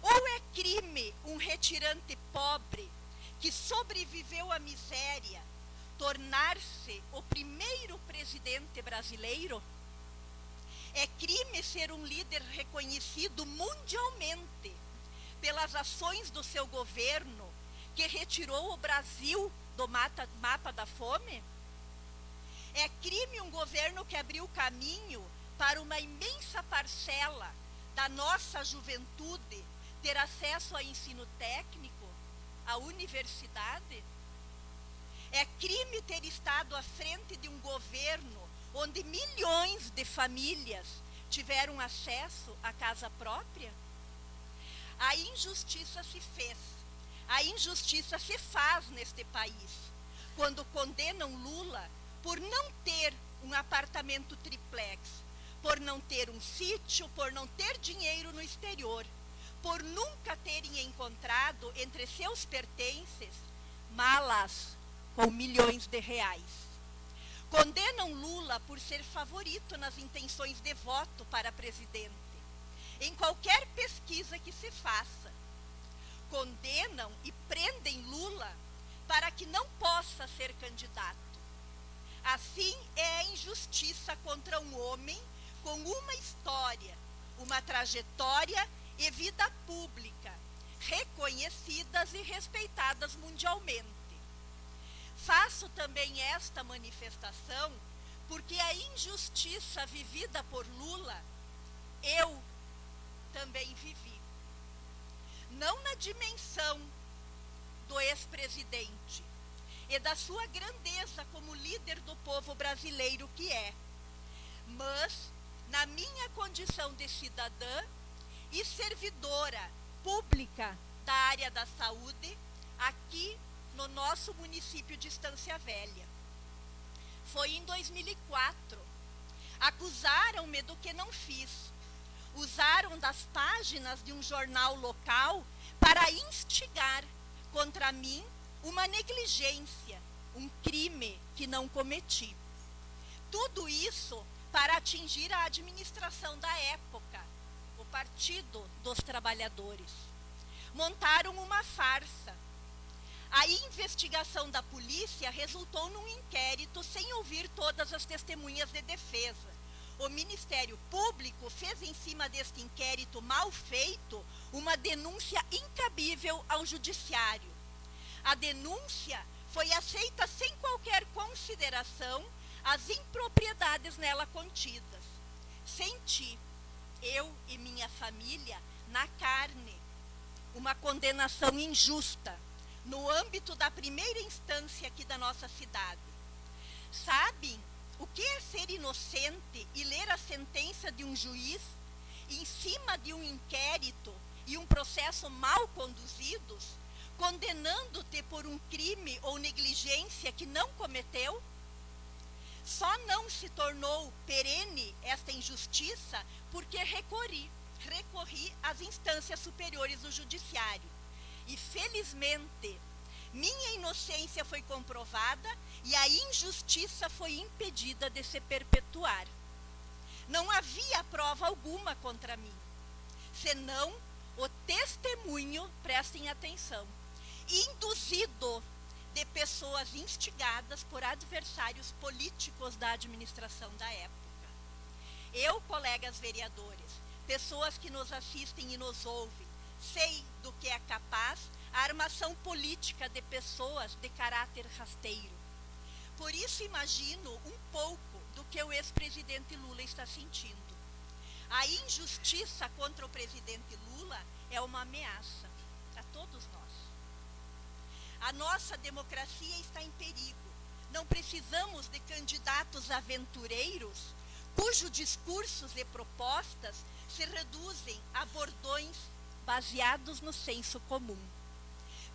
Ou é crime um retirante pobre que sobreviveu à miséria tornar-se o primeiro presidente brasileiro? É crime ser um líder reconhecido mundialmente pelas ações do seu governo que retirou o Brasil do mapa da fome? É crime um governo que abriu caminho para uma imensa parcela da nossa juventude ter acesso a ensino técnico, à universidade? É crime ter estado à frente de um governo onde milhões de famílias tiveram acesso à casa própria? A injustiça se fez, a injustiça se faz neste país, quando condenam Lula por não ter um apartamento triplex, por não ter um sítio, por não ter dinheiro no exterior, por nunca terem encontrado entre seus pertences malas com milhões de reais. Condenam Lula por ser favorito nas intenções de voto para presidente, em qualquer pesquisa que se faça. Condenam e prendem Lula para que não possa ser candidato. Assim é a injustiça contra um homem com uma história, uma trajetória e vida pública, reconhecidas e respeitadas mundialmente. Faço também esta manifestação porque a injustiça vivida por Lula, eu também vivi. Não na dimensão do ex-presidente e da sua grandeza como líder do povo brasileiro que é, mas na minha condição de cidadã e servidora pública da área da saúde, aqui no nosso município de Estância Velha. Foi em 2004. Acusaram-me do que não fiz. Usaram das páginas de um jornal local para instigar contra mim uma negligência, um crime que não cometi. Tudo isso para atingir a administração da época, o Partido dos Trabalhadores. Montaram uma farsa. A investigação da polícia resultou num inquérito sem ouvir todas as testemunhas de defesa. O Ministério Público fez em cima deste inquérito mal feito uma denúncia incabível ao Judiciário. A denúncia foi aceita sem qualquer consideração as impropriedades nela contidas. Senti, eu e minha família, na carne, uma condenação injusta no âmbito da primeira instância aqui da nossa cidade. Sabem o que é ser inocente e ler a sentença de um juiz em cima de um inquérito e um processo mal conduzidos, condenando-te por um crime ou negligência que não cometeu? Só não se tornou perene esta injustiça porque recorri às instâncias superiores do Judiciário. E, felizmente, minha inocência foi comprovada e a injustiça foi impedida de se perpetuar. Não havia prova alguma contra mim, senão o testemunho, prestem atenção, induzido de pessoas instigadas por adversários políticos da administração da época. Eu, colegas vereadores, pessoas que nos assistem e nos ouvem, sei do que é capaz a armação política de pessoas de caráter rasteiro. Por isso imagino um pouco do que o ex-presidente Lula está sentindo. A injustiça contra o presidente Lula é uma ameaça a todos nós. A nossa democracia está em perigo. Não precisamos de candidatos aventureiros cujos discursos e propostas se reduzem a bordões baseados no senso comum.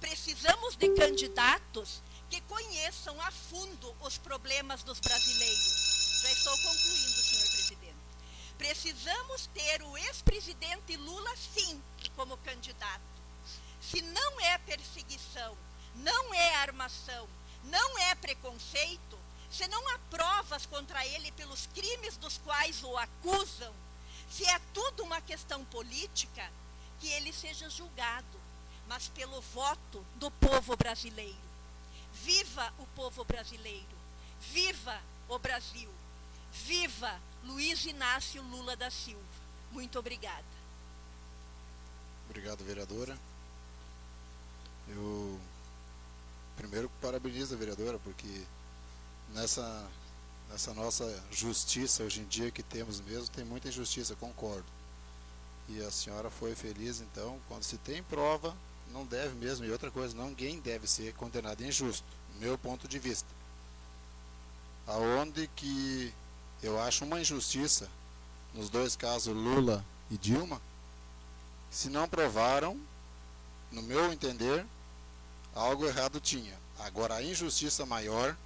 Precisamos de candidatos que conheçam a fundo os problemas dos brasileiros. Já estou concluindo, senhor presidente. Precisamos ter o ex-presidente Lula, sim, como candidato. Se não é perseguição, não é armação, não é preconceito, se não há provas contra ele pelos crimes dos quais o acusam, se é tudo uma questão política, que ele seja julgado, mas pelo voto do povo brasileiro. Viva o povo brasileiro! Viva o Brasil! Viva Luiz Inácio Lula da Silva! Muito obrigada. Obrigado, vereadora. Eu primeiro parabenizo a vereadora, porque nessa nossa justiça hoje em dia que temos mesmo, tem muita injustiça, concordo. E a senhora foi feliz, então, quando se tem prova, não deve mesmo. E outra coisa, ninguém deve ser condenado injusto, meu ponto de vista. Aonde que eu acho uma injustiça, nos dois casos, Lula e Dilma, se não provaram, no meu entender, algo errado tinha. Agora, a injustiça maior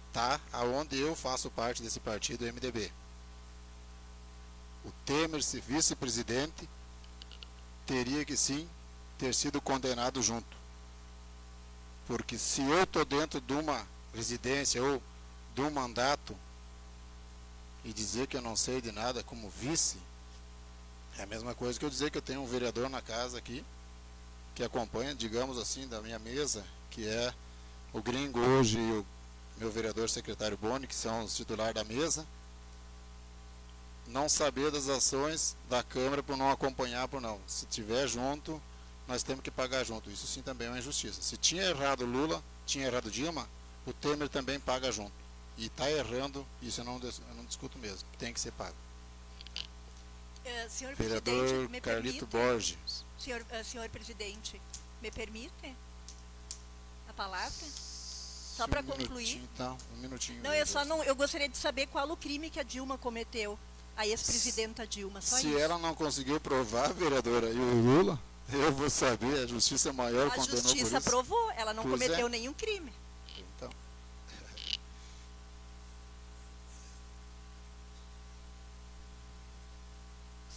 está aonde eu faço parte desse partido, MDB. O Temer, se vice-presidente, teria que sim ter sido condenado junto. Porque se eu estou dentro de uma residência ou de um mandato e dizer que eu não sei de nada como vice, é a mesma coisa que eu dizer que eu tenho um vereador na casa aqui que acompanha, digamos assim, da minha mesa, que é o Gringo hoje e o meu vereador secretário Boni, que são os titulares da mesa, não saber das ações da Câmara por não acompanhar, por não. Se tiver junto, nós temos que pagar junto. Isso sim também é uma injustiça. Se tinha errado Lula, tinha errado Dilma, o Temer também paga junto. E está errando, isso eu não discuto mesmo. Tem que ser pago. Senhor Vereador presidente, me Carlito permite? Borges. Senhor presidente, me permite a palavra? Só para concluir. Então, um minutinho. Não, eu gostaria de saber qual o crime que a Dilma cometeu, a ex-presidenta Dilma. Só Se isso. ela não conseguiu provar, vereadora, e o Lula, eu vou saber, a justiça maior A condenou por justiça isso. provou, ela não Pois cometeu é. nenhum crime. Então,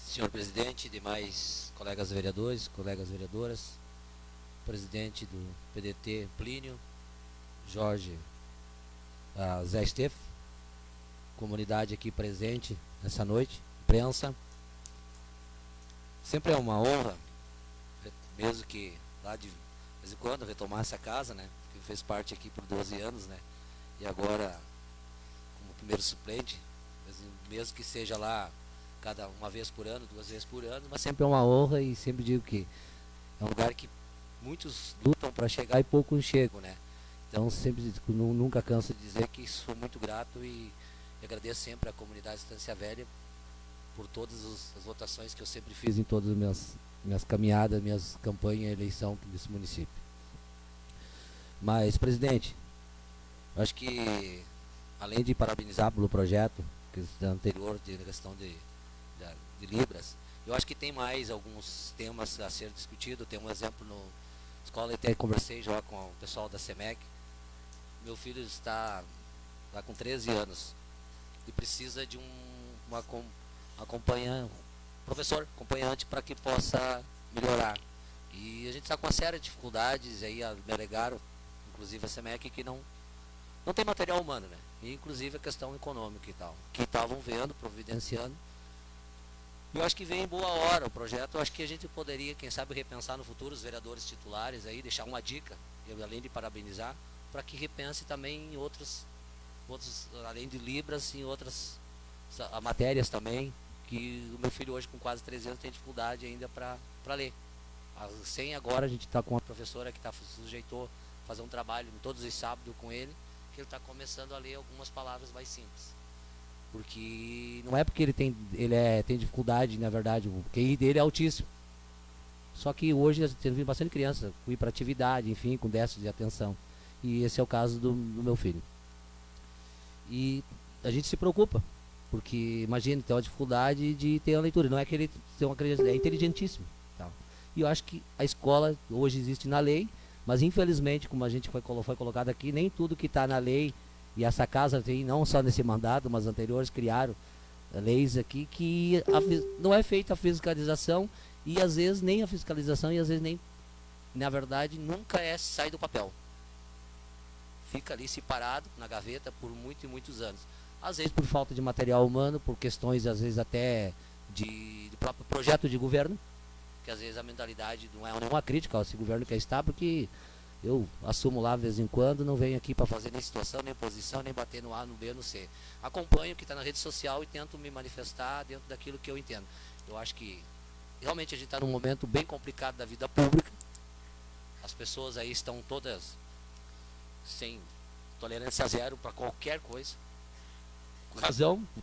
Senhor presidente, demais colegas vereadores, colegas vereadoras, presidente do PDT Plínio, Jorge, Zé Estef, comunidade aqui presente nessa noite, imprensa. Sempre é uma honra, mesmo que lá de vez em quando retomar essa casa, né? Que fez parte aqui por 12 anos, né? E agora como primeiro suplente, mesmo que seja lá cada uma vez por ano, 2 vezes por ano, mas sempre é uma honra e sempre digo que é um lugar que muitos lutam para chegar e poucos chegam, né? Então sempre, nunca canso de dizer que sou muito grato e agradeço sempre à comunidade de Estância Velha por todas as votações que eu sempre fiz em todas as minhas caminhadas, minhas campanhas e eleição desse município. Mas, presidente, acho que além de parabenizar pelo projeto anterior de questão de Libras, eu acho que tem mais alguns temas a ser discutido. Tem um exemplo no escola, até conversei já com o pessoal da SEMEC. Meu filho está com 13 anos e precisa de professor acompanhante para que possa melhorar. E a gente está com uma série de dificuldades aí, me alegaram, inclusive a SEMEC, que não tem material humano, né? E, inclusive a questão econômica e tal, que estavam vendo, providenciando. Eu acho que vem em boa hora o projeto. Eu acho que a gente poderia, quem sabe, repensar no futuro os vereadores titulares aí, deixar uma dica, eu, além de parabenizar, para que repense também em outros, além de Libras, em outras matérias também, que o meu filho hoje com quase 13 anos tem dificuldade ainda para ler. Sem agora a gente está com uma professora que sujeitou a fazer um trabalho todos os sábados com ele, que ele está começando a ler algumas palavras mais simples. Porque não é porque ele tem dificuldade, na verdade, o QI dele é altíssimo. Só que hoje tem bastante criança com hiperatividade, enfim, com déficit de atenção. E esse é o caso do meu filho. E a gente se preocupa, porque imagina, tem uma dificuldade de ter a leitura. Não é que ele tem uma criança, é inteligentíssimo. Tá? E eu acho que a escola hoje existe na lei, Mas infelizmente, como a gente foi colocado aqui, nem tudo que está na lei, e essa casa tem, não só nesse mandato, mas anteriores criaram leis aqui que não é feita a fiscalização, e às vezes nem a fiscalização, e às vezes nem, na verdade, nunca sai do papel. Fica ali separado na gaveta por muitos anos. Às vezes por falta de material humano, por questões às vezes até de próprio projeto de governo, que às vezes a mentalidade não é nenhuma crítica ao esse governo que está, porque eu assumo lá de vez em quando, não venho aqui para fazer nem situação, nem posição, nem bater no A, no B, no C. Acompanho o que está na rede social e tento me manifestar dentro daquilo que eu entendo. Eu acho que realmente a gente está num momento bem complicado da vida pública. As pessoas aí estão todas sem tolerância zero para qualquer coisa.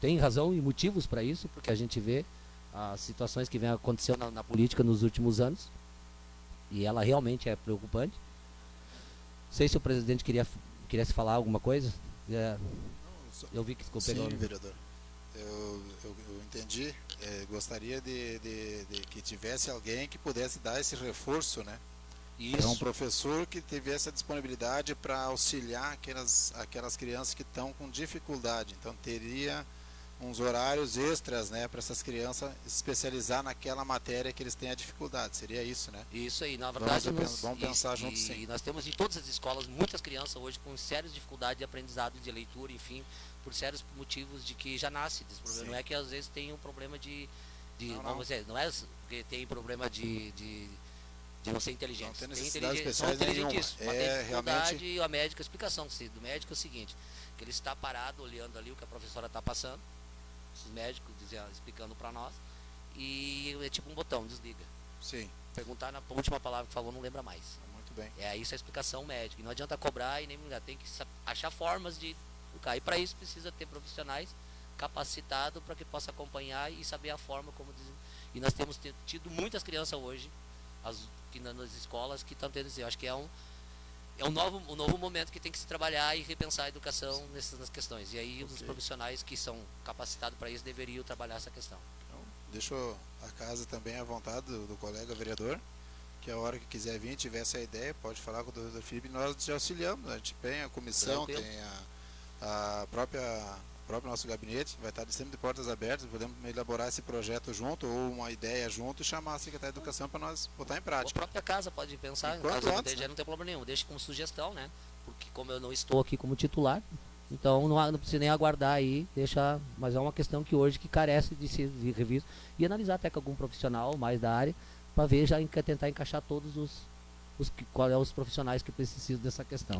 Tem razão e motivos para isso, porque a gente vê as situações que vem acontecendo na política nos últimos anos, e ela realmente é preocupante. Não sei se o presidente queria se falar alguma coisa. Eu vi que ficou pegando. Sim, vereador. Eu entendi. Gostaria de que tivesse alguém que pudesse dar esse reforço, né? Isso. É um professor que tivesse a disponibilidade para auxiliar aquelas crianças que estão com dificuldade. Então teria uns horários extras, né, para essas crianças especializar naquela matéria que eles têm a dificuldade. Seria isso, né? Isso aí, na verdade. Vamos pensar juntos, sim. E nós temos em todas as escolas muitas crianças hoje com sérias dificuldades de aprendizado, de leitura, enfim, por sérios motivos de que já nasce desse problema. Sim. Não é que às vezes tem um problema vamos dizer, não é que tem problema de não ser inteligente. Não tem necessidades especiais nenhuma. É realmente. E a médica, a explicação do médico é o seguinte, que ele está parado olhando ali o que a professora está passando, os médicos explicando para nós, e é tipo um botão, desliga. Sim. Perguntar na última palavra que falou, não lembra mais. Muito bem. É isso a explicação médica. E não adianta cobrar e nem tem que achar formas de educar. E para isso precisa ter profissionais capacitados para que possa acompanhar e saber a forma como dizer. E nós temos tido muitas crianças hoje, nas escolas que estão tendo isso. Eu acho que é um novo momento que tem que se trabalhar e repensar a educação nessas questões. E aí os profissionais que são capacitados para isso deveriam trabalhar essa questão. Então, deixo a casa também à vontade do colega vereador, que a hora que quiser vir, tiver essa ideia, pode falar com o doutor Felipe, nós te auxiliamos. A gente tem a comissão, tem a próprio nosso gabinete, vai estar sempre de portas abertas, podemos elaborar esse projeto junto, ou uma ideia junto, e chamar a Secretaria de Educação para nós botar em prática. A própria casa pode pensar, caso não tem problema nenhum, deixa como sugestão, né? Porque como eu não estou aqui como titular, então não precisa nem aguardar aí, mas é uma questão que hoje que carece de ser revisto, e analisar até com algum profissional mais da área, para ver, tentar encaixar todos os profissionais que precisam dessa questão.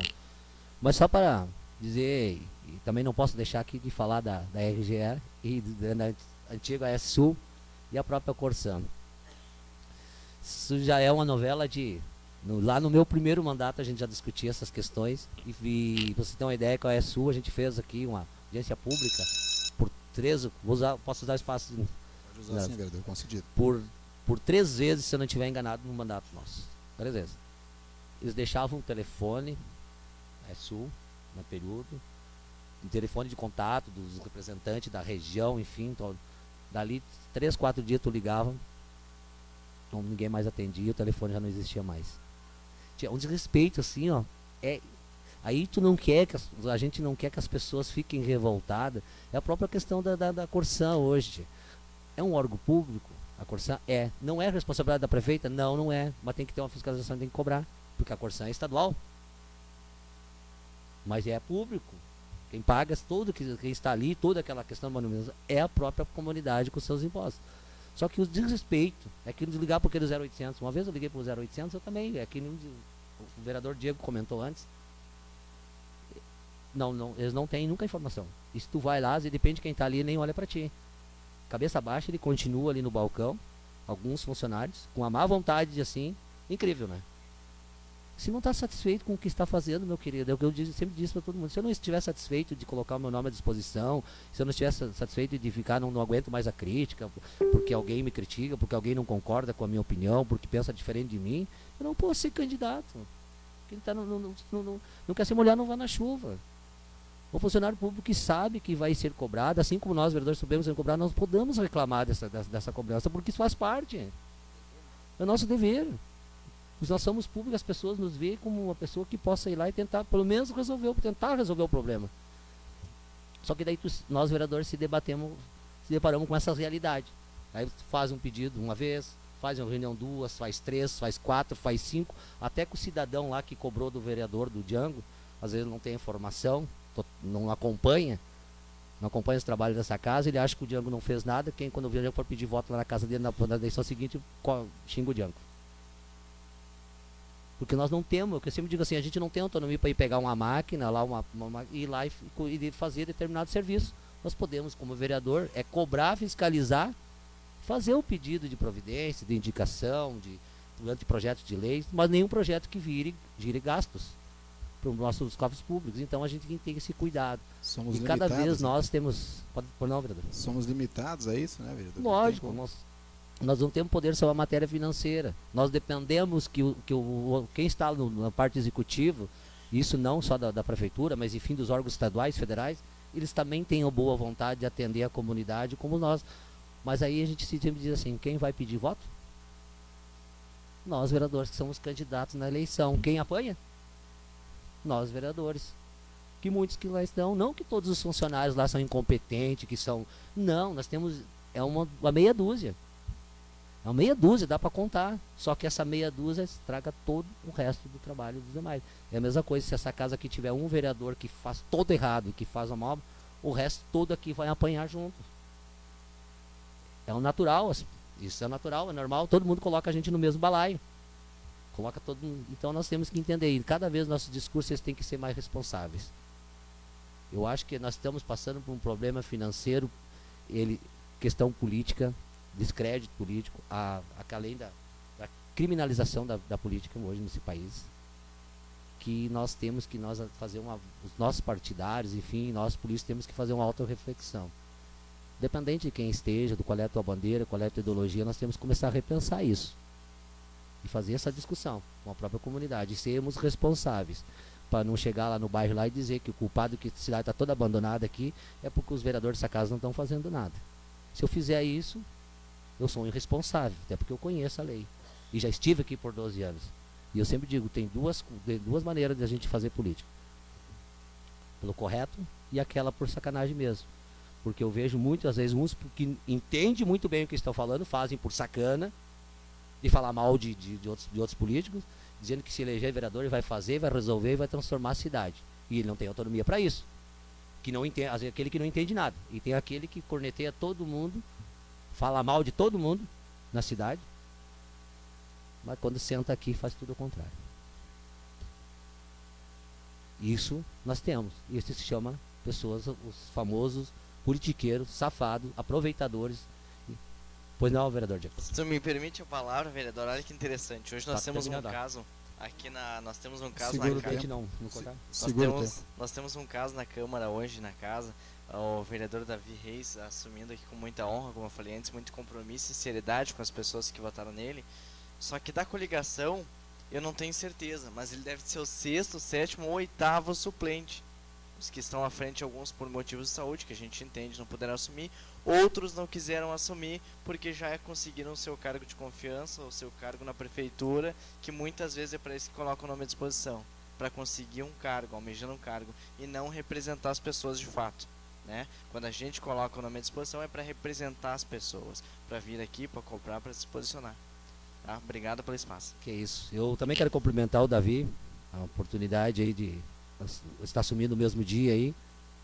Mas só para dizer, e também não posso deixar aqui de falar da RGE e da antiga SU e a própria Corsan. Isso já é uma novela lá no meu primeiro mandato a gente já discutia essas questões, e você tem uma ideia, com a SU a gente fez aqui uma audiência pública por posso usar o espaço? Pode usar sim, vereador, concedido. Por 3 vezes, se eu não estiver enganado, no mandato nosso. 3 vezes. Eles deixavam o telefone, SU, no período, o telefone de contato dos representantes da região, enfim, dali 3, 4 dias tu ligava, então ninguém mais atendia, o telefone já não existia mais. Tinha um desrespeito assim, ó. Aí a gente não quer que as pessoas fiquem revoltadas. É a própria questão da Corsan hoje. É um órgão público, a Corsan não é responsabilidade da prefeita? Não é, mas tem que ter uma fiscalização, tem que cobrar, porque a Corsan é estadual. Mas é público. Quem paga, quem está ali, toda aquela questão da manutenção, é a própria comunidade com seus impostos. Só que o desrespeito é que ligar para aquele 0800. Uma vez eu liguei para o 0800, eu também, o vereador Diego comentou antes. Não, eles não têm nunca informação. E se tu vai lá, e depende de quem está ali, nem olha para ti. Cabeça baixa, ele continua ali no balcão, alguns funcionários, com a má vontade assim, incrível, né? Se não está satisfeito com o que está fazendo, meu querido, é o que eu sempre disse para todo mundo. Se eu não estiver satisfeito de colocar o meu nome à disposição, se eu não estiver satisfeito de ficar, não aguento mais a crítica, porque alguém me critica, porque alguém não concorda com a minha opinião, porque pensa diferente de mim, eu não posso ser candidato. Quem não quer se molhar, não vai na chuva. O funcionário público que sabe que vai ser cobrado, assim como nós, vereadores, sabemos ser cobrados, nós podemos reclamar dessa cobrança, porque isso faz parte. É o nosso dever. Nós somos públicos, as pessoas nos veem como uma pessoa que possa ir lá e tentar, pelo menos, tentar resolver o problema. Só que daí nós, vereadores, se deparamos com essa realidade. Aí faz um pedido uma vez, faz uma reunião 2, faz 3, faz 4, faz 5, até que o cidadão lá que cobrou do vereador, do Django, às vezes não tem informação, não acompanha os trabalhos dessa casa, ele acha que o Django não fez nada, quando o Django for pedir voto lá na casa dele na eleição seguinte, xinga o Django. Porque nós não temos, eu sempre digo assim, a gente não tem autonomia para ir pegar uma máquina lá, ir lá e fazer determinado serviço. Nós podemos, como vereador, cobrar, fiscalizar, fazer o pedido de providência, de indicação, de projetos de lei, mas nenhum projeto que gire gastos para os nossos cofres públicos. Então a gente tem que ter esse cuidado. Somos e cada vez limitados, nós temos... Pode não, vereador? Somos limitados a isso, né, vereador? Lógico, nós não temos poder sobre a matéria financeira. Nós dependemos que quem está na parte executiva, isso não só da prefeitura, mas enfim dos órgãos estaduais, federais, eles também têm a boa vontade de atender a comunidade como nós. Mas aí a gente sempre diz assim, quem vai pedir voto? Nós, vereadores, que somos candidatos na eleição. Quem apanha? Nós, vereadores. Que muitos que lá estão, não que todos os funcionários lá são incompetentes, que são... Não, nós temos... uma meia dúzia. É uma meia dúzia, dá para contar. Só que essa meia dúzia estraga todo o resto do trabalho dos demais. É a mesma coisa se essa casa aqui tiver um vereador que faz todo errado, que faz uma obra, o resto todo aqui vai apanhar junto. É o natural, isso é natural, é normal. Todo mundo coloca a gente no mesmo balaio. Coloca todo mundo. Então nós temos que entender. E cada vez nossos discursos têm que ser mais responsáveis. Eu acho que nós estamos passando por um problema financeiro, questão política, descrédito político, além da criminalização da política hoje nesse país, que nós temos que fazer os nossos partidários, enfim, nós políticos temos que fazer uma autorreflexão. Dependente de quem esteja, do qual é a tua bandeira, qual é a tua ideologia, nós temos que começar a repensar isso e fazer essa discussão com a própria comunidade e sermos responsáveis, para não chegar lá no bairro lá e dizer que o culpado que a cidade está toda abandonada aqui é porque os vereadores dessa casa não estão fazendo nada. Se eu fizer isso, eu sou um irresponsável, até porque eu conheço a lei. E já estive aqui por 12 anos. E eu sempre digo, tem duas maneiras de a gente fazer política. Pelo correto e aquela por sacanagem mesmo. Porque eu vejo muitas vezes uns que entendem muito bem o que estão falando, fazem por sacana, de falar mal de outros políticos, dizendo que se eleger vereador ele vai fazer, vai resolver e vai transformar a cidade. E ele não tem autonomia para isso. Que não entende, às vezes, aquele que não entende nada. E tem aquele que corneteia todo mundo, fala mal de todo mundo na cidade, mas quando senta aqui faz tudo o contrário. Isso nós temos. Isso se chama pessoas, os famosos politiqueiros, safados, aproveitadores. Pois não, vereador Diego? Se tu me permite a palavra, vereador, olha que interessante. Hoje nós temos um caso aqui nós temos um caso Segura na Câmara. Nós temos um caso na Câmara hoje, na casa. O vereador Davi Reis assumindo aqui com muita honra, como eu falei antes, muito compromisso e seriedade com as pessoas que votaram nele. Só que da coligação, eu não tenho certeza, mas ele deve ser o 6º, 7º ou 8º suplente. Os que estão à frente, alguns por motivos de saúde, que a gente entende, não puderam assumir. Outros não quiseram assumir porque já conseguiram o seu cargo de confiança, o seu cargo na prefeitura, que muitas vezes é para isso que colocam o nome à disposição, para conseguir um cargo, almejando um cargo, e não representar as pessoas de fato. Né? Quando a gente coloca o nome à disposição é para representar as pessoas, para vir aqui, para cobrar, para se posicionar. Tá? Obrigado pelo espaço. Que isso. Eu também quero cumprimentar o Davi, a oportunidade aí de estar assumindo no mesmo dia aí,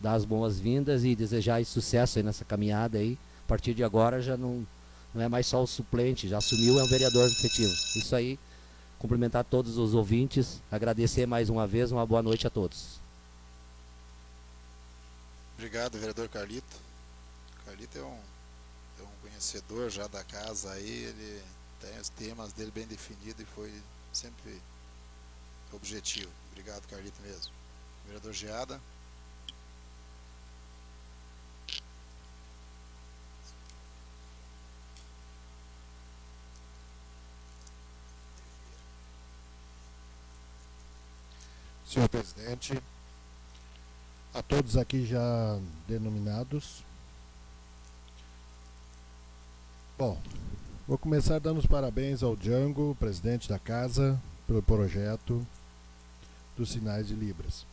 dar as boas-vindas e desejar sucesso aí nessa caminhada aí. A partir de agora já não é mais só o suplente, já assumiu, é um vereador efetivo. Isso aí, cumprimentar todos os ouvintes, agradecer mais uma vez, uma boa noite a todos. Obrigado, vereador Carlito. Carlito é um conhecedor já da casa aí, ele tem os temas dele bem definidos e foi sempre objetivo. Obrigado, Carlito mesmo. Vereador Geada. Senhor presidente, a todos aqui já denominados. Bom, Vou começar dando os parabéns ao Django, presidente da casa, pelo projeto dos sinais de Libras.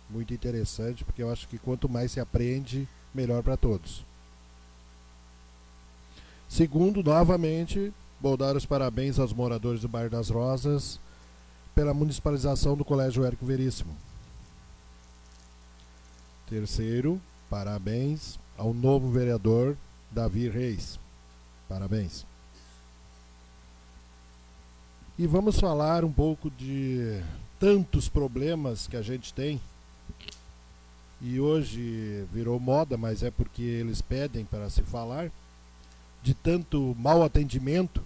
Muito interessante, porque eu acho que quanto mais se aprende, melhor para todos. Segundo, novamente, vou dar os parabéns aos moradores do bairro das Rosas pela municipalização do Colégio Érico Veríssimo. Terceiro, parabéns ao novo vereador Davi Reis. Parabéns. E vamos falar um pouco de tantos problemas que a gente tem. E hoje virou moda, mas é porque eles pedem para se falar, de tanto mau atendimento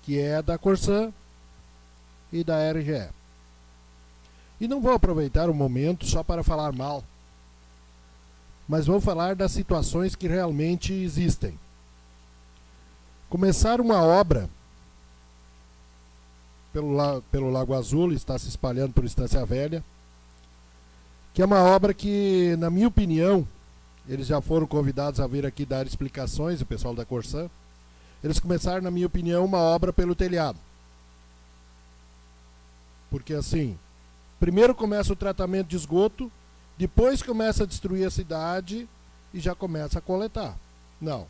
que é da Corsã e da RGE. E não vou aproveitar o momento só para falar mal, mas vou falar das situações que realmente existem. Começar uma obra pelo Lago Azul, está se espalhando por Estância Velha, que é uma obra que, na minha opinião, eles já foram convidados a vir aqui dar explicações, o pessoal da Corsã. Eles começaram, na minha opinião, uma obra pelo telhado. Porque assim, primeiro começa o tratamento de esgoto, depois começa a destruir a cidade e já começa a coletar. Não.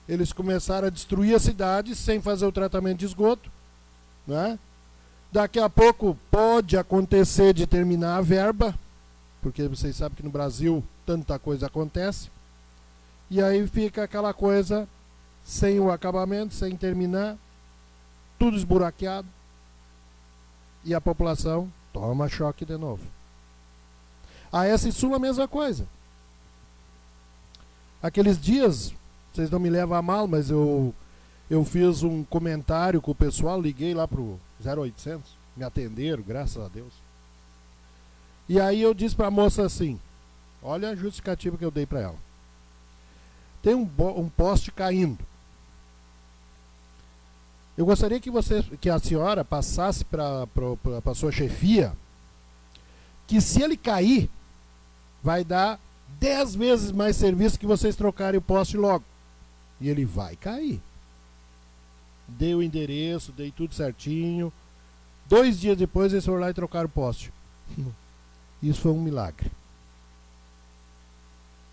Eles começaram a destruir a cidade sem fazer o tratamento de esgoto, né? Daqui a pouco pode acontecer de terminar a verba, porque vocês sabem que no Brasil tanta coisa acontece, e aí fica aquela coisa sem o acabamento, sem terminar, tudo esburaqueado, e a população toma choque de novo. A S Sul a mesma coisa. Aqueles dias, vocês não me levam a mal, mas eu fiz um comentário com o pessoal, liguei lá pro 0800, me atenderam, graças a Deus. E aí eu disse para a moça assim, olha a justificativa que eu dei para ela. Tem um poste caindo. Eu gostaria que a senhora passasse para a sua chefia, que se ele cair, vai dar 10 vezes mais serviço que vocês trocarem o poste logo. E ele vai cair. Dei o endereço, dei tudo certinho. 2 dias depois eles foram lá e trocaram o poste. Isso foi um milagre.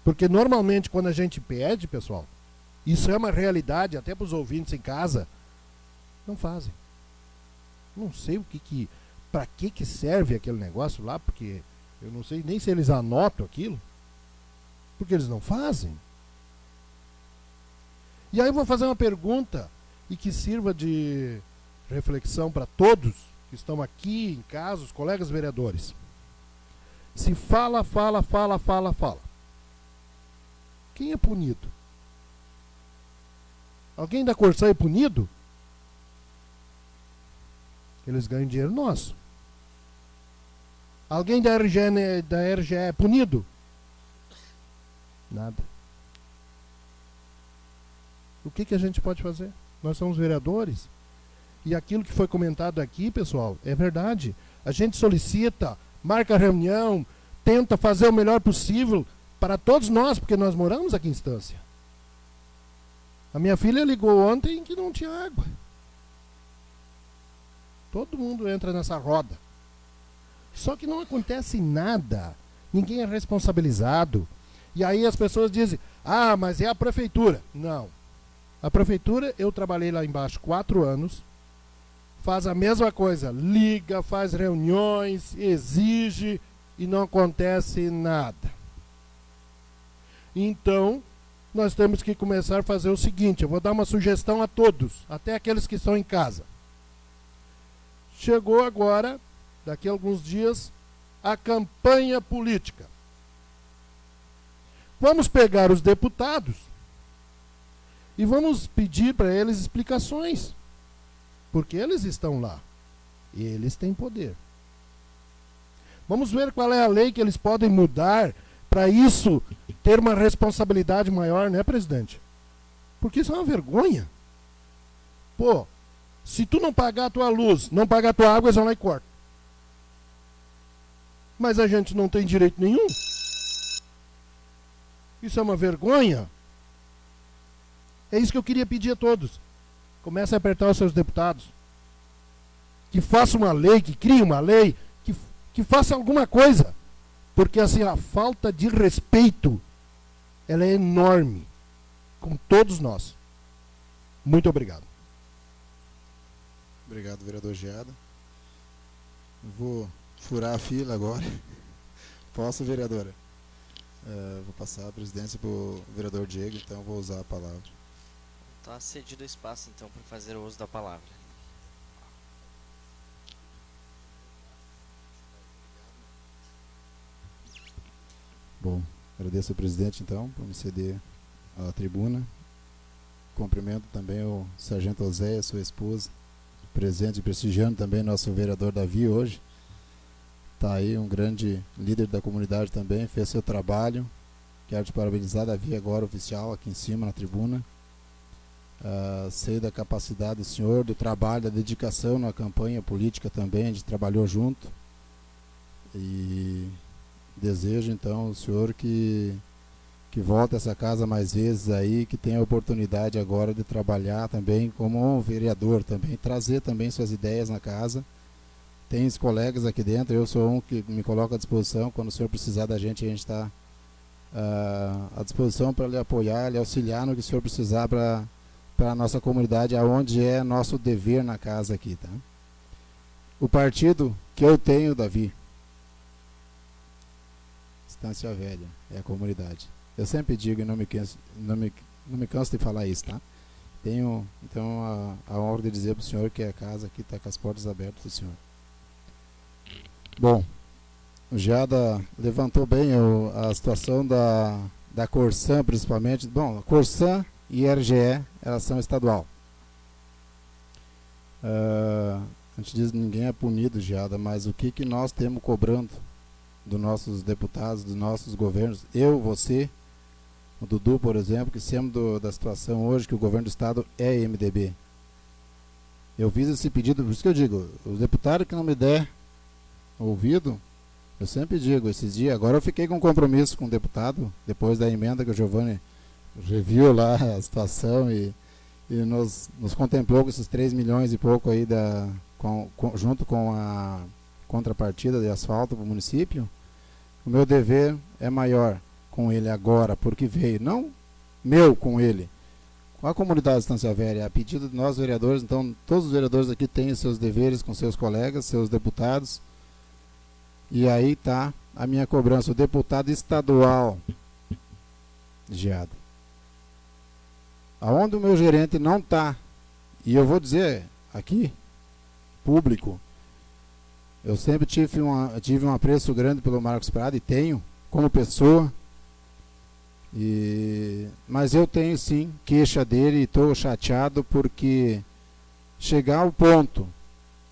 Porque normalmente quando a gente pede, pessoal, isso é uma realidade até para os ouvintes em casa, não fazem. Não sei para que serve aquele negócio lá, porque eu não sei nem se eles anotam aquilo, porque eles não fazem. E aí eu vou fazer uma pergunta e que sirva de reflexão para todos que estão aqui em casa, os colegas vereadores. Se fala, quem é punido? Alguém da Corsã é punido? Eles ganham dinheiro nosso. Alguém da RGE é punido? Nada. O que a gente pode fazer? Nós somos vereadores. E aquilo que foi comentado aqui, pessoal, é verdade. A gente solicita, marca reunião, tenta fazer o melhor possível para todos nós, porque nós moramos aqui em Estância. A minha filha ligou ontem que não tinha água. Todo mundo entra nessa roda. Só que não acontece nada. Ninguém é responsabilizado. E aí as pessoas dizem, ah, mas é a prefeitura. Não. A prefeitura, eu trabalhei lá embaixo 4 anos, faz a mesma coisa, liga, faz reuniões, exige e não acontece nada. Então, nós temos que começar a fazer o seguinte, eu vou dar uma sugestão a todos, até aqueles que estão em casa. Chegou agora, daqui a alguns dias, a campanha política. Vamos pegar os deputados e vamos pedir para eles explicações. Porque eles estão lá. E eles têm poder. Vamos ver qual é a lei que eles podem mudar para isso ter uma responsabilidade maior, né, presidente? Porque isso é uma vergonha. Pô, se tu não pagar a tua luz, não pagar a tua água, eles vão lá e cortam. Mas a gente não tem direito nenhum. Isso é uma vergonha. É isso que eu queria pedir a todos. Comece a apertar os seus deputados. Que faça uma lei, que crie uma lei, que faça alguma coisa. Porque assim, a falta de respeito, ela é enorme com todos nós. Muito obrigado. Obrigado, vereador Geada. Eu vou furar a fila agora. Posso, vereadora? Vou passar a presidência para o vereador Diego, então vou usar a palavra. Está cedido o espaço, então, para fazer o uso da palavra. Bom, agradeço ao presidente, então, por me ceder a tribuna. Cumprimento também o sargento Oséia, sua esposa, presente e prestigiando também nosso vereador Davi hoje. Está aí um grande líder da comunidade também, fez seu trabalho. Quero te parabenizar, Davi, agora oficial, aqui em cima na tribuna. Sei da capacidade do senhor, do trabalho, da dedicação na campanha política também, a gente trabalhou junto. E desejo então o senhor que volte a essa casa mais vezes aí, que tenha a oportunidade agora de trabalhar também como um vereador também, trazer também suas ideias na casa. Tem os colegas aqui dentro, eu sou um que me coloco à disposição, quando o senhor precisar da gente, a gente está à disposição para lhe apoiar, lhe auxiliar no que o senhor precisar para a nossa comunidade, aonde é nosso dever na casa aqui, tá? O partido que eu tenho, Davi, Estância Velha, é a comunidade. Eu sempre digo e não me canso de falar isso, tá? Tenho, então, a honra de dizer para o senhor que a casa aqui está com as portas abertas do senhor. Bom, o Geada levantou bem a situação da Corsan, principalmente. Bom, a Corsan e a RGE, elas são estadual. A gente diz que ninguém é punido, Geada, mas o que nós temos cobrando dos nossos deputados, dos nossos governos, eu, você, o Dudu, por exemplo, que sempre da situação hoje que o governo do estado é MDB. Eu fiz esse pedido, por isso que eu digo, os deputados que não me der ouvido, eu sempre digo, esses dias, agora eu fiquei com um compromisso com o deputado, depois da emenda que o Giovanni reviu lá a situação e nos contemplou com esses 3 milhões e pouco aí junto com a contrapartida de asfalto para o município. O meu dever é maior com ele agora, porque veio, não meu com ele, com a comunidade de Estância Velha, a pedido de nós vereadores. Então todos os vereadores aqui têm seus deveres com seus colegas, seus deputados, e aí está a minha cobrança. O deputado estadual, Geada, aonde o meu gerente não está, e eu vou dizer aqui, público, eu sempre tive um apreço grande pelo Marcos Prado, e tenho, como pessoa, mas eu tenho sim queixa dele, e estou chateado porque chegar ao ponto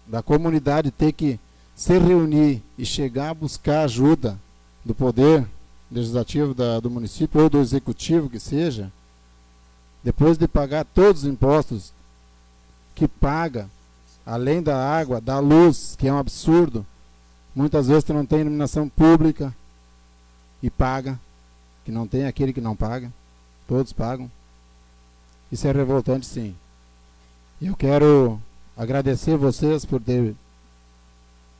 da comunidade ter que se reunir e chegar a buscar ajuda do poder legislativo do município ou do executivo que seja, depois de pagar todos os impostos que paga, além da água, da luz, que é um absurdo. Muitas vezes tu não tem iluminação pública e paga, que não tem aquele que não paga, todos pagam. Isso é revoltante, sim. Eu quero agradecer vocês por ter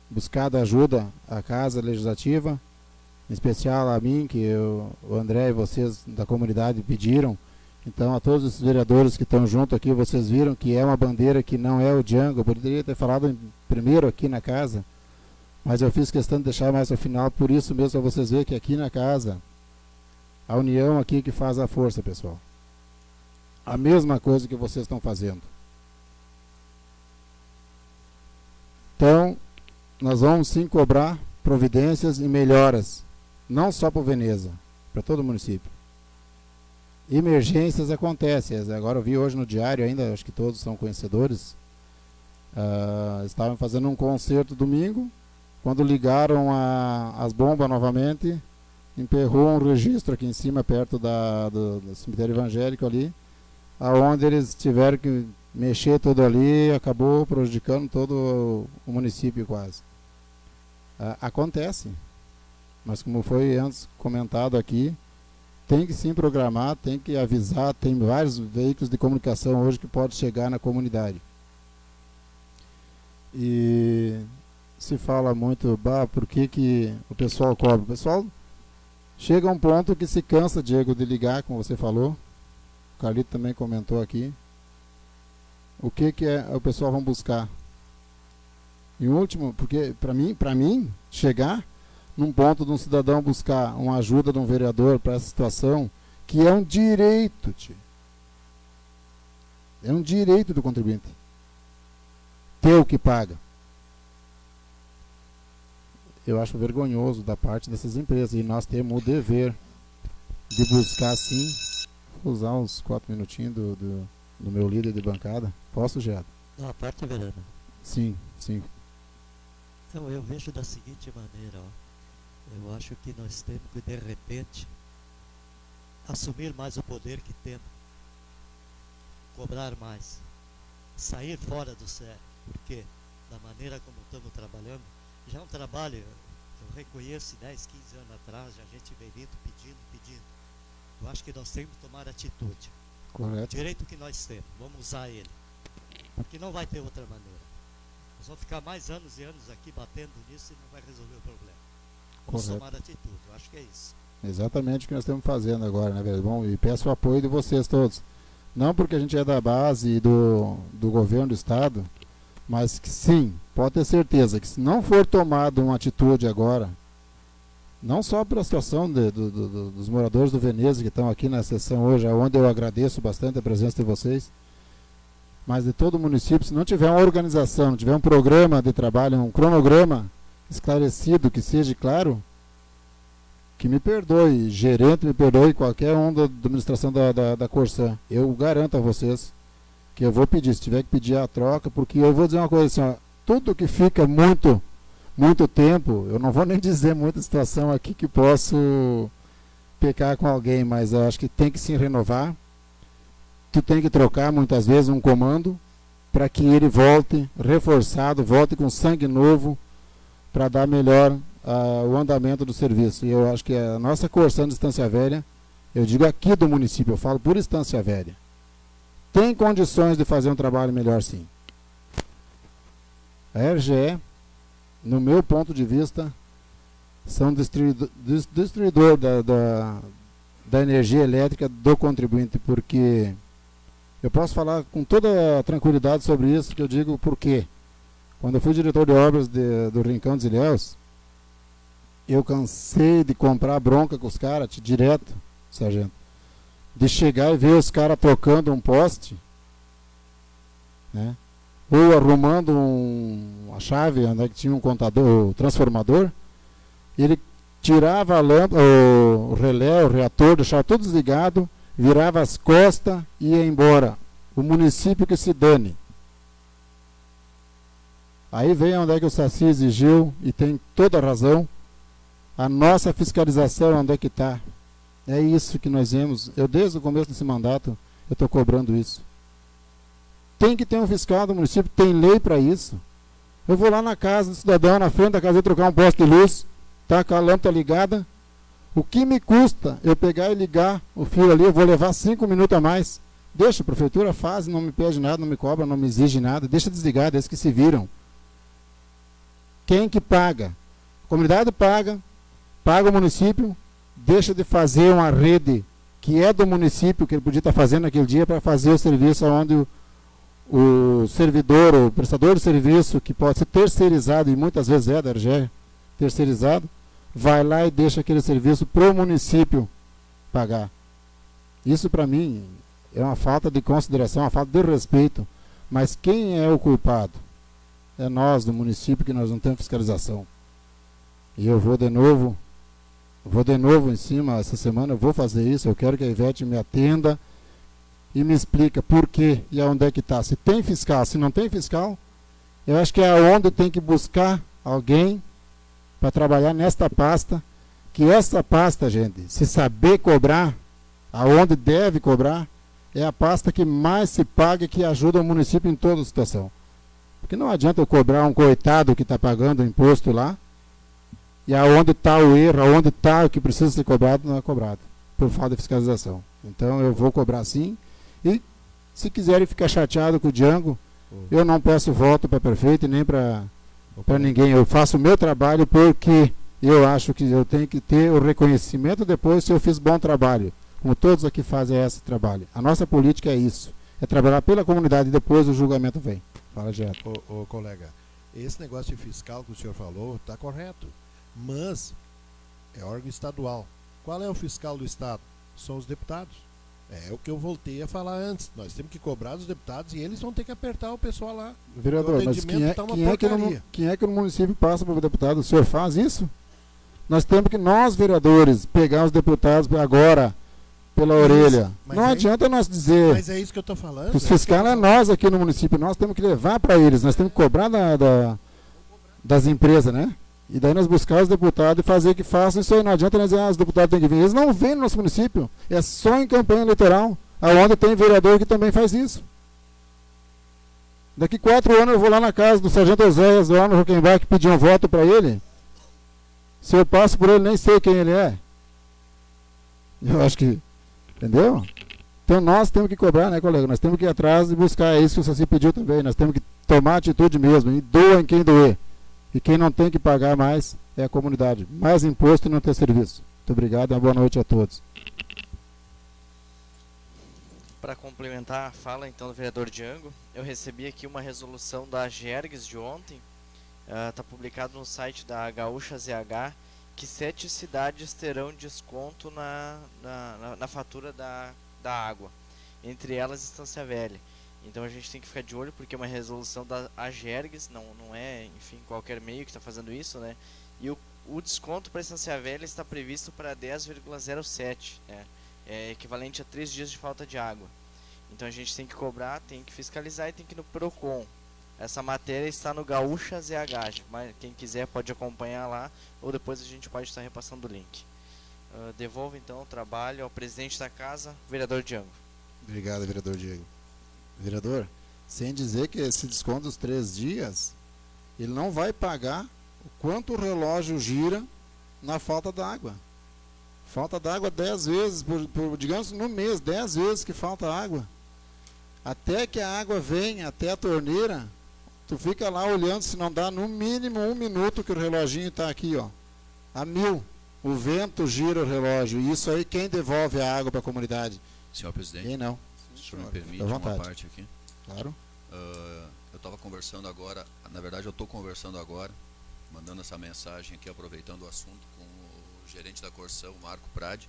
buscado ajuda à Casa Legislativa, em especial a mim, que o André e vocês da comunidade pediram. Então, a todos os vereadores que estão junto aqui, vocês viram que é uma bandeira que não é o Django. Eu poderia ter falado primeiro aqui na casa, mas eu fiz questão de deixar mais ao final, por isso mesmo, para vocês verem que aqui na casa, a união aqui que faz a força, pessoal. A mesma coisa que vocês estão fazendo. Então, nós vamos sim cobrar providências e melhoras, não só para o Veneza, para todo o município. Emergências acontecem. Agora eu vi hoje no diário ainda, acho que todos são conhecedores, estavam fazendo um concerto domingo, quando ligaram as bombas novamente, emperrou um registro aqui em cima, perto do cemitério evangélico ali, aonde eles tiveram que mexer tudo ali e acabou prejudicando todo o município quase. Acontece, mas como foi antes comentado aqui, tem que sim programar, tem que avisar, tem vários veículos de comunicação hoje que pode chegar na comunidade. E se fala muito, por que o pessoal cobra? O pessoal chega a um ponto que se cansa, Diego, de ligar, como você falou. O Carlito também comentou aqui. O que o pessoal vai buscar? Em último, porque para mim, chegar num ponto de um cidadão buscar uma ajuda de um vereador para essa situação, que é um direito, tio. É um direito do contribuinte. Ter o que paga. Eu acho vergonhoso da parte dessas empresas. E nós temos o dever de buscar, sim. Vou usar uns 4 minutinhos do meu líder de bancada. Posso, Gerardo? Não, a parte é verana. Sim, sim. Então, eu vejo da seguinte maneira, ó. Eu acho que nós temos que, de repente, assumir mais o poder que temos. Cobrar mais. Sair fora do sério. Porque, da maneira como estamos trabalhando, já é um trabalho, eu reconheço, 10, 15 anos atrás, a gente veio vindo pedindo. Eu acho que nós temos que tomar atitude. Correto. O direito que nós temos, vamos usar ele. Porque não vai ter outra maneira. Nós vamos ficar mais anos e anos aqui batendo nisso e não vai resolver o problema. Vamos Correto. tomar atitude, eu acho que é isso. Exatamente o que nós estamos fazendo agora, né, velho? Bom, e peço o apoio de vocês todos. Não porque a gente é da base e do governo do estado, mas que sim, pode ter certeza que se não for tomada uma atitude agora, não só pela situação dos moradores do Veneza que estão aqui na sessão hoje, onde eu agradeço bastante a presença de vocês, mas de todo o município, se não tiver uma organização, não tiver um programa de trabalho, um cronograma esclarecido, que seja claro, que me perdoe, gerente, me perdoe, qualquer um da administração da Corsan, eu garanto a vocês que eu vou pedir, se tiver que pedir a troca, porque eu vou dizer uma coisa assim, ó, tudo que fica muito tempo, eu não vou nem dizer muita situação aqui que posso pecar com alguém, mas eu acho que tem que se renovar, tu tem que trocar muitas vezes um comando, para que ele volte reforçado, volte com sangue novo, para dar melhor o andamento do serviço. E eu acho que a nossa Corsan de Estância Velha, eu digo aqui do município, eu falo por Estância Velha, tem condições de fazer um trabalho melhor, sim. A RGE, no meu ponto de vista, são destruidor da energia elétrica do contribuinte, porque eu posso falar com toda a tranquilidade sobre isso, que eu digo por quê. Quando eu fui diretor de obras do Rincão dos Ilhéus, eu cansei de comprar bronca com os caras, direto, sargento. De chegar e ver os caras trocando um poste, né? Ou arrumando uma chave, onde que tinha um contador, o transformador, ele tirava a lâmpada, o relé, o reator, deixava tudo desligado, virava as costas e ia embora. O município que se dane. Aí vem onde é que o Saci exigiu, e tem toda a razão, a nossa fiscalização onde é que está. É isso que nós vemos. Eu, desde o começo desse mandato, eu estou cobrando isso. Tem que ter um fiscal do município, tem lei para isso. Eu vou lá na casa do cidadão, na frente da casa, e trocar um poste de luz, tá com a lâmpada ligada. O que me custa eu pegar e ligar o fio ali, eu vou levar 5 minutos a mais. Deixa, a prefeitura faz, não me pede nada, não me cobra, não me exige nada. Deixa desligado, eles que se viram. Quem que paga? A comunidade paga o município, deixa de fazer uma rede que é do município, que ele podia estar fazendo naquele dia, para fazer o serviço onde o servidor, o prestador de serviço, que pode ser terceirizado, e muitas vezes é da RGE, terceirizado, vai lá e deixa aquele serviço para o município pagar. Isso, para mim, é uma falta de consideração, uma falta de respeito. Mas quem é o culpado? É nós, do município, que nós não temos fiscalização. E eu vou de novo em cima, essa semana eu vou fazer isso, eu quero que a Ivete me atenda e me explica por quê e aonde é que está. Se tem fiscal, se não tem fiscal, eu acho que é onde tem que buscar alguém para trabalhar nesta pasta, que essa pasta, gente, se saber cobrar, aonde deve cobrar, é a pasta que mais se paga e que ajuda o município em toda situação. Porque não adianta eu cobrar um coitado que está pagando o imposto lá, e aonde está o erro, aonde está o que precisa ser cobrado, não é cobrado. por falta de fiscalização. Então eu vou cobrar sim. E se quiserem ficar chateado com o Django, eu não peço voto para prefeito e nem para ninguém. Eu faço o meu trabalho porque eu acho que eu tenho que ter o reconhecimento depois se eu fiz bom trabalho. Como todos aqui fazem esse trabalho. A nossa política é isso. É trabalhar pela comunidade e depois o julgamento vem. Fala, Gerardo. Ô, colega, esse negócio de fiscal que o senhor falou está correto. Mas é órgão estadual. Qual é o fiscal do estado? São os deputados. É o que eu voltei a falar antes. Nós temos que cobrar dos deputados e eles vão ter que apertar o pessoal lá. Vereador, mas quem é que no município passa para o deputado? O senhor faz isso? Nós temos que, nós vereadores, pegar os deputados agora pela orelha. Não adianta nós dizer. Mas é isso que eu estou falando. Os fiscais é nós aqui no município. Nós temos que levar para eles. Nós temos que cobrar das empresas, né? E daí nós buscar os deputados e fazer que façam isso aí. Não adianta nós dizer, os deputados têm que vir. Eles não vêm no nosso município. É só em campanha eleitoral. Aonde tem vereador que também faz isso. Daqui 4 anos eu vou lá na casa do Sargento Oséias, lá no Roquembar, pedir um voto para ele. Se eu passo por ele, nem sei quem ele é. Eu acho que... Entendeu? Então nós temos que cobrar, né, colega? Nós temos que ir atrás e buscar isso que o Saci pediu também. Nós temos que tomar atitude mesmo. E doa em quem doer. E quem não tem que pagar mais é a comunidade. Mais imposto e não ter serviço. Muito obrigado e uma boa noite a todos. Para complementar a fala então do vereador Django, eu recebi aqui uma resolução da Gergs de ontem. Está publicado no site da Gaúcha ZH que 7 cidades terão desconto na fatura da água. Entre elas Estância Velha. Então a gente tem que ficar de olho porque é uma resolução da Agergs, não é, enfim, qualquer meio que está fazendo isso, né? E o desconto para a Estância Velha está previsto para 10,07, né? É equivalente a 3 dias de falta de água. Então a gente tem que cobrar, tem que fiscalizar e tem que ir no Procon. Essa matéria está no Gaúcha ZH, mas quem quiser pode acompanhar lá ou depois a gente pode estar repassando o link. Devolvo então o trabalho ao presidente da casa, vereador Django. Obrigado, vereador Diego. Vereador, sem dizer que esse desconto dos 3 dias, ele não vai pagar o quanto o relógio gira na falta d'água. Falta d'água 10 vezes, digamos no mês, 10 vezes que falta água. Até que a água venha até a torneira, tu fica lá olhando se não dá no mínimo 1 minuto que o reloginho está aqui, ó, a 1000. O vento gira o relógio. E isso aí quem devolve a água para a comunidade? Senhor presidente. Quem não? Se o senhor me permite uma parte aqui. Claro. Eu estava conversando agora, na verdade eu estou conversando agora, mandando essa mensagem aqui, aproveitando o assunto, com o gerente da Corsã, o Marco Prade.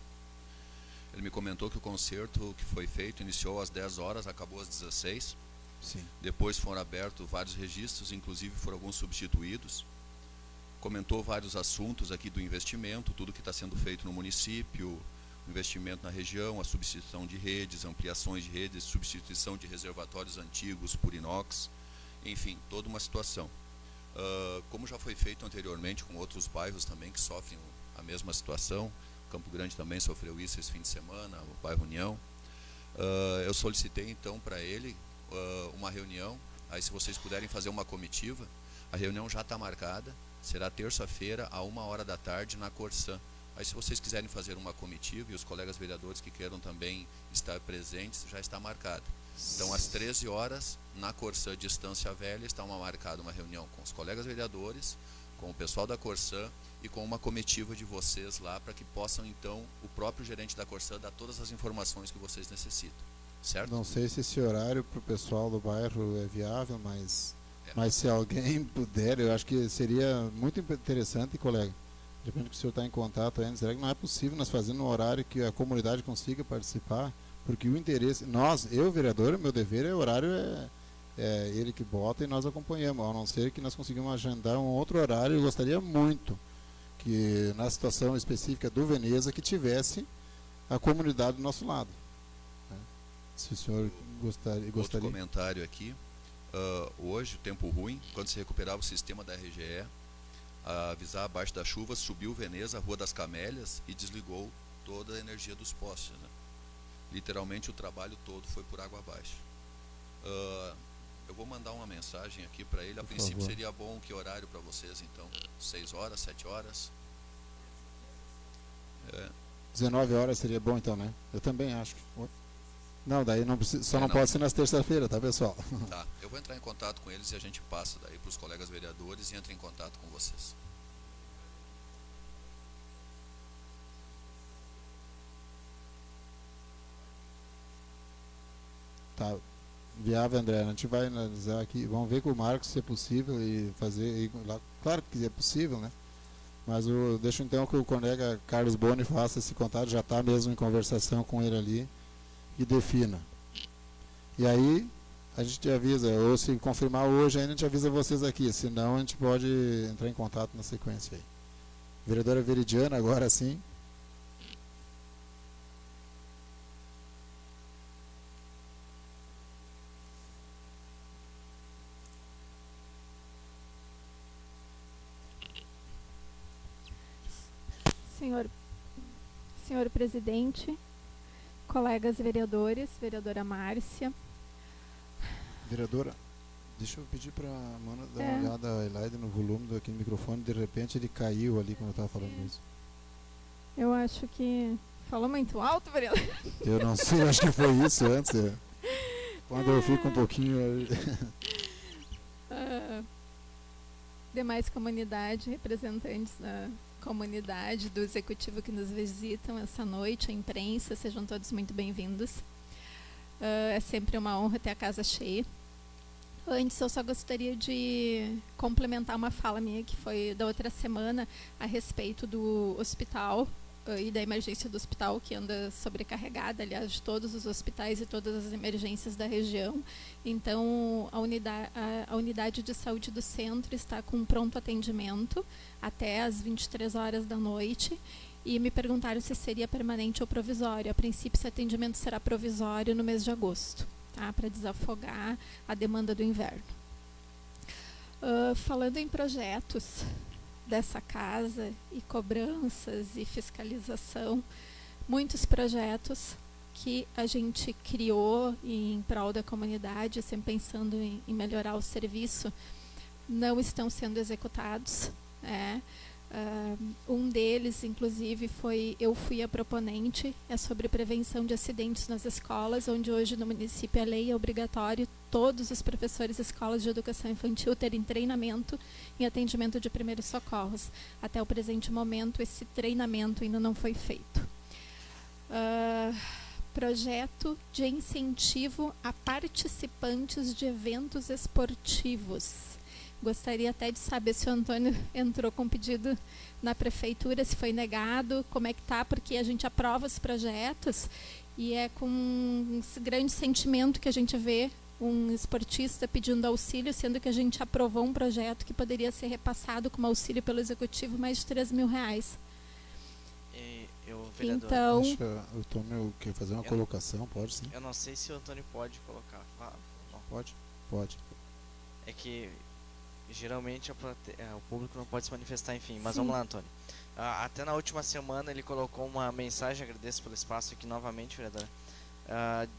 Ele me comentou que o concerto que foi feito iniciou às 10 horas, acabou às 16. Sim. Depois foram abertos vários registros, inclusive foram alguns substituídos. Comentou vários assuntos aqui do investimento, tudo que está sendo feito no município, investimento na região, a substituição de redes, ampliações de redes, substituição de reservatórios antigos por inox, enfim, toda uma situação. Como já foi feito anteriormente com outros bairros também que sofrem a mesma situação, Campo Grande também sofreu isso esse fim de semana, o bairro União, eu solicitei então para ele uma reunião, aí se vocês puderem fazer uma comitiva, a reunião já está marcada, será terça-feira, a 13h na Corsã. Aí se vocês quiserem fazer uma comitiva e os colegas vereadores que queiram também estar presentes, já está marcado. Então às 13 horas, na Corsã de Estância Velha, está marcada uma reunião com os colegas vereadores, com o pessoal da Corsã e com uma comitiva de vocês lá, para que possam então, o próprio gerente da Corsã dar todas as informações que vocês necessitam. Certo? Não sei se esse horário para o pessoal do bairro é viável, mas se alguém puder, eu acho que seria muito interessante, colega. De repente que o senhor está em contato ainda, será que não é possível nós fazer no horário que a comunidade consiga participar? Porque o interesse, eu vereador, meu dever é o horário, é ele que bota e nós acompanhamos, a não ser que nós conseguimos agendar um outro horário. Eu gostaria muito que na situação específica do Veneza que tivesse a comunidade do nosso lado. Se o senhor gostaria. Outro comentário aqui, hoje, o tempo ruim, quando se recuperava o sistema da RGE, a avisar abaixo das chuvas, subiu Veneza, a Rua das Camélias e desligou toda a energia dos postes, né? Literalmente o trabalho todo foi por água abaixo. Eu vou mandar uma mensagem aqui para ele. A princípio seria bom que horário para vocês então? 6 horas, 7 horas? 19 horas seria bom então, né? Eu também acho. Não, daí não precisa, só não pode ser nas terça-feira, tá, pessoal? Tá, eu vou entrar em contato com eles e a gente passa daí para os colegas vereadores e entra em contato com vocês. Tá, viável, André, a gente vai analisar aqui, vamos ver com o Marcos se é possível e fazer, claro que é possível, né? Mas deixa então que o colega Carlos Boni faça esse contato, já está mesmo em conversação com ele ali, e defina. E aí a gente avisa, ou se confirmar hoje ainda a gente avisa vocês aqui, senão a gente pode entrar em contato na sequência aí. Vereadora Veridiana, agora sim. Senhor presidente, colegas vereadores, vereadora Márcia. Vereadora, deixa eu pedir para a Mona dar uma olhada, a Elaide, no volume do microfone, de repente ele caiu ali quando eu estava falando isso. Eu acho que falou muito alto, vereador. Eu não sei, acho que foi isso antes. Quando eu fico um pouquinho... Demais comunidade, representantes da comunidade, do executivo que nos visitam essa noite, a imprensa, sejam todos muito bem-vindos. É sempre uma honra ter a casa cheia. Antes, eu só gostaria de complementar uma fala minha que foi da outra semana a respeito do hospital e da emergência do hospital, que anda sobrecarregada, aliás, de todos os hospitais e todas as emergências da região. Então, a unidade de saúde do centro está com pronto atendimento até às 23 horas da noite, e me perguntaram se seria permanente ou provisório. A princípio, esse atendimento será provisório no mês de agosto, tá? Para desafogar a demanda do inverno. Falando em projetos dessa casa e cobranças e fiscalização, muitos projetos que a gente criou em prol da comunidade, sempre pensando em melhorar o serviço, não estão sendo executados. Um deles, inclusive, eu fui a proponente, é sobre prevenção de acidentes nas escolas, onde hoje no município a lei é obrigatório todos os professores de escolas de educação infantil terem treinamento em atendimento de primeiros socorros. Até o presente momento, esse treinamento ainda não foi feito. Projeto de incentivo a participantes de eventos esportivos. Gostaria até de saber se o Antônio entrou com pedido na prefeitura, se foi negado, como é que está, porque a gente aprova os projetos e é com um grande sentimento que a gente vê um esportista pedindo auxílio, sendo que a gente aprovou um projeto que poderia ser repassado como auxílio pelo executivo mais de R$3.000. Vereador, então, o Antônio quer fazer uma colocação, pode sim? Eu não sei se o Antônio pode colocar. Pode. É que geralmente o público não pode se manifestar, enfim. Mas sim. Vamos lá, Antônio. Até na última semana ele colocou uma mensagem, agradeço pelo espaço aqui novamente, vereadora,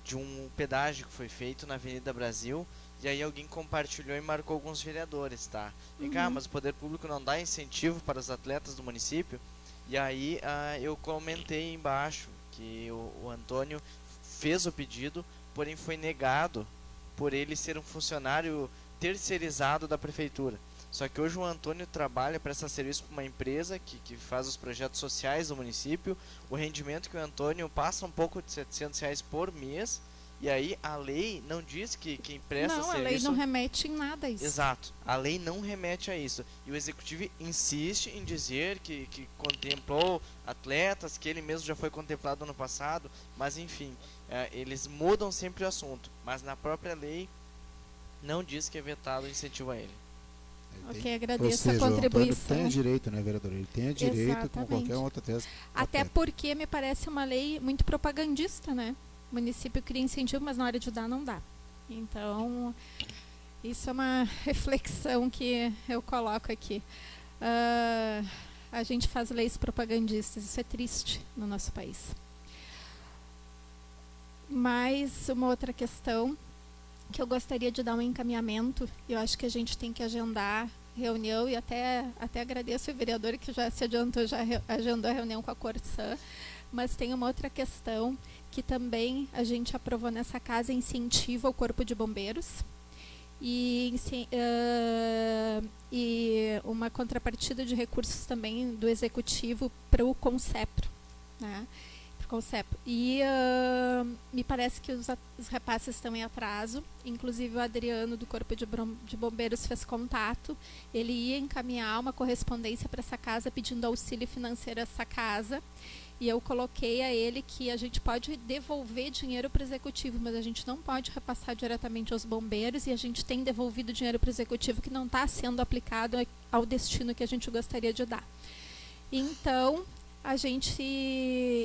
de um pedágio que foi feito na Avenida Brasil, e aí alguém compartilhou e marcou alguns vereadores, tá? Vem cá, mas o poder público não dá incentivo para os atletas do município? E aí eu comentei embaixo que o Antônio fez o pedido, porém foi negado por ele ser um funcionário terceirizado da prefeitura. Só que hoje o Antônio trabalha, presta serviço para uma empresa que faz os projetos sociais do município. O rendimento que o Antônio passa um pouco de R$700 por mês. E aí a lei não diz que quem presta serviço... Não, a lei não remete em nada a isso. Exato, a lei não remete a isso. E o executivo insiste em dizer que contemplou atletas, que ele mesmo já foi contemplado no passado, mas enfim, eles mudam sempre o assunto. Mas na própria lei não diz que é vetado o incentivo a ele. Ok, agradeço a O contribuição. tem direito, né, vereador? Ele tem direito como qualquer outra tese. Até porque me parece uma lei muito propagandista, né? O município cria incentivo, mas na hora de dar, não dá. Então, isso é uma reflexão que eu coloco aqui. A gente faz leis propagandistas, isso é triste no nosso país. Mas uma outra questão que eu gostaria de dar um encaminhamento, eu acho que a gente tem que agendar reunião, e até agradeço o vereador que já se adiantou, já agendou a reunião com a Corsã, Mas tem uma outra questão que também a gente aprovou nessa casa, incentiva o Corpo de Bombeiros e uma contrapartida de recursos também do Executivo para o Concepro, né? E me parece que os repasses estão em atraso. Inclusive o Adriano do Corpo de Bombeiros fez contato. Ele ia encaminhar uma correspondência para essa casa pedindo auxílio financeiro a essa casa. E eu coloquei a ele que a gente pode devolver dinheiro para o Executivo, mas a gente não pode repassar diretamente aos bombeiros, e a gente tem devolvido dinheiro para o Executivo que não está sendo aplicado ao destino que a gente gostaria de dar. Então,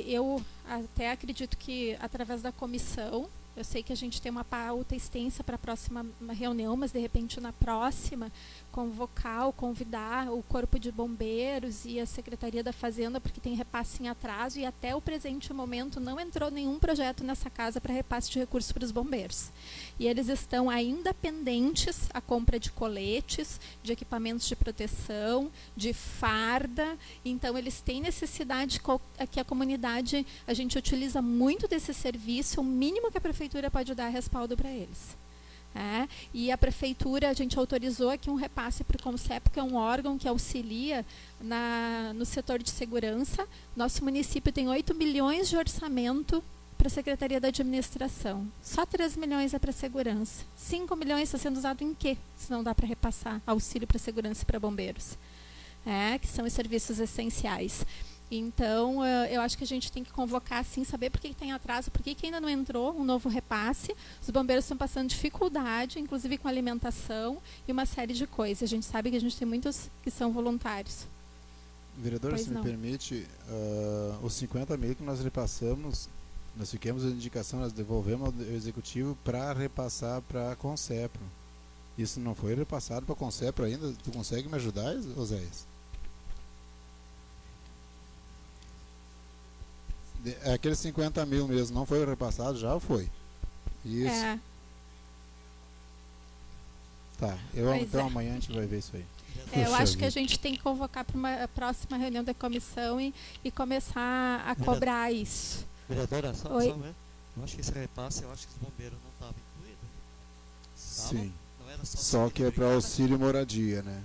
eu até acredito que através da comissão, eu sei que a gente tem uma pauta extensa para a próxima reunião, mas de repente na próxima convidar o Corpo de Bombeiros e a Secretaria da Fazenda, porque tem repasse em atraso, e até o presente momento não entrou nenhum projeto nessa casa para repasse de recursos para os bombeiros. E eles estão ainda pendentes a compra de coletes, de equipamentos de proteção, de farda. Então eles têm necessidade que a comunidade, a gente utiliza muito desse serviço, o mínimo que a prefeitura pode dar é respaldo para eles. E a prefeitura, a gente autorizou aqui um repasse para o CONCEP, que é um órgão que auxilia no setor de segurança. Nosso município tem 8 milhões de orçamento para a Secretaria da Administração. Só 3 milhões é para segurança. 5 milhões está sendo usado em quê? Se não dá para repassar auxílio para segurança e para bombeiros. Que são os serviços essenciais. Então, eu acho que a gente tem que convocar, sim, saber por que tem atraso, por que ainda não entrou um novo repasse. Os bombeiros estão passando dificuldade, inclusive com alimentação e uma série de coisas. A gente sabe que a gente tem muitos que são voluntários. Vereadora, se me permite, os 50 mil que nós repassamos, nós fiquemos a indicação, nós devolvemos ao Executivo para repassar para a Concepro. Isso não foi repassado para a Concepro ainda? Tu consegue me ajudar, Oséias? Aqueles 50 mil mesmo, não foi repassado já ou foi? Isso. Tá, então amanhã a gente vai ver isso aí. Eu acho que a gente tem que convocar para uma próxima reunião da comissão e começar a cobrar isso. Vereadora, só eu acho que esse repasse, eu acho que os bombeiros não estavam incluídos. Sim, não era só que é para auxílio moradia, né?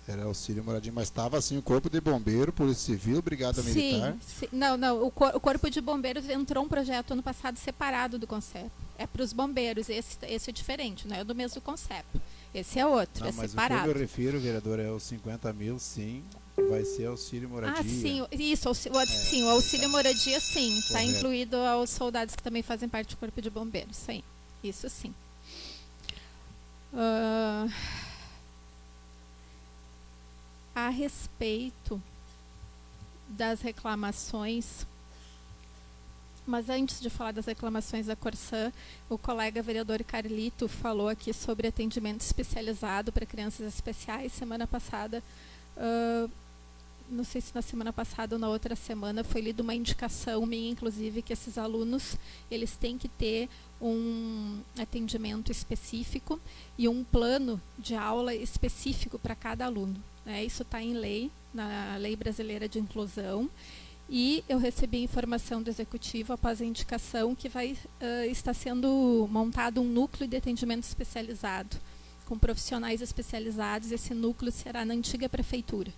Era auxílio moradia, mas estava assim o Corpo de Bombeiro, Polícia Civil, Brigada Militar. Sim. Não, o Corpo de Bombeiros entrou um projeto ano passado separado do CONCEP. É para os bombeiros, esse é diferente, não é do mesmo CONCEP. Esse é outro, é separado. Mas o que eu me refiro, vereador, é os 50 mil, sim, vai ser auxílio moradia. Sim, isso, sim, o auxílio moradia, sim, está incluído aos soldados que também fazem parte do Corpo de Bombeiros, sim, isso sim. A respeito das reclamações, mas antes de falar das reclamações da Corsã, o colega vereador Carlito falou aqui sobre atendimento especializado para crianças especiais. Semana passada, não sei se na semana passada ou na outra semana, foi lida uma indicação minha, inclusive, que esses alunos eles têm que ter um atendimento específico e um plano de aula específico para cada aluno. Isso está em lei, na Lei Brasileira de Inclusão, e eu recebi informação do Executivo após a indicação que está sendo montado um núcleo de atendimento especializado, com profissionais especializados. Esse núcleo será na antiga prefeitura.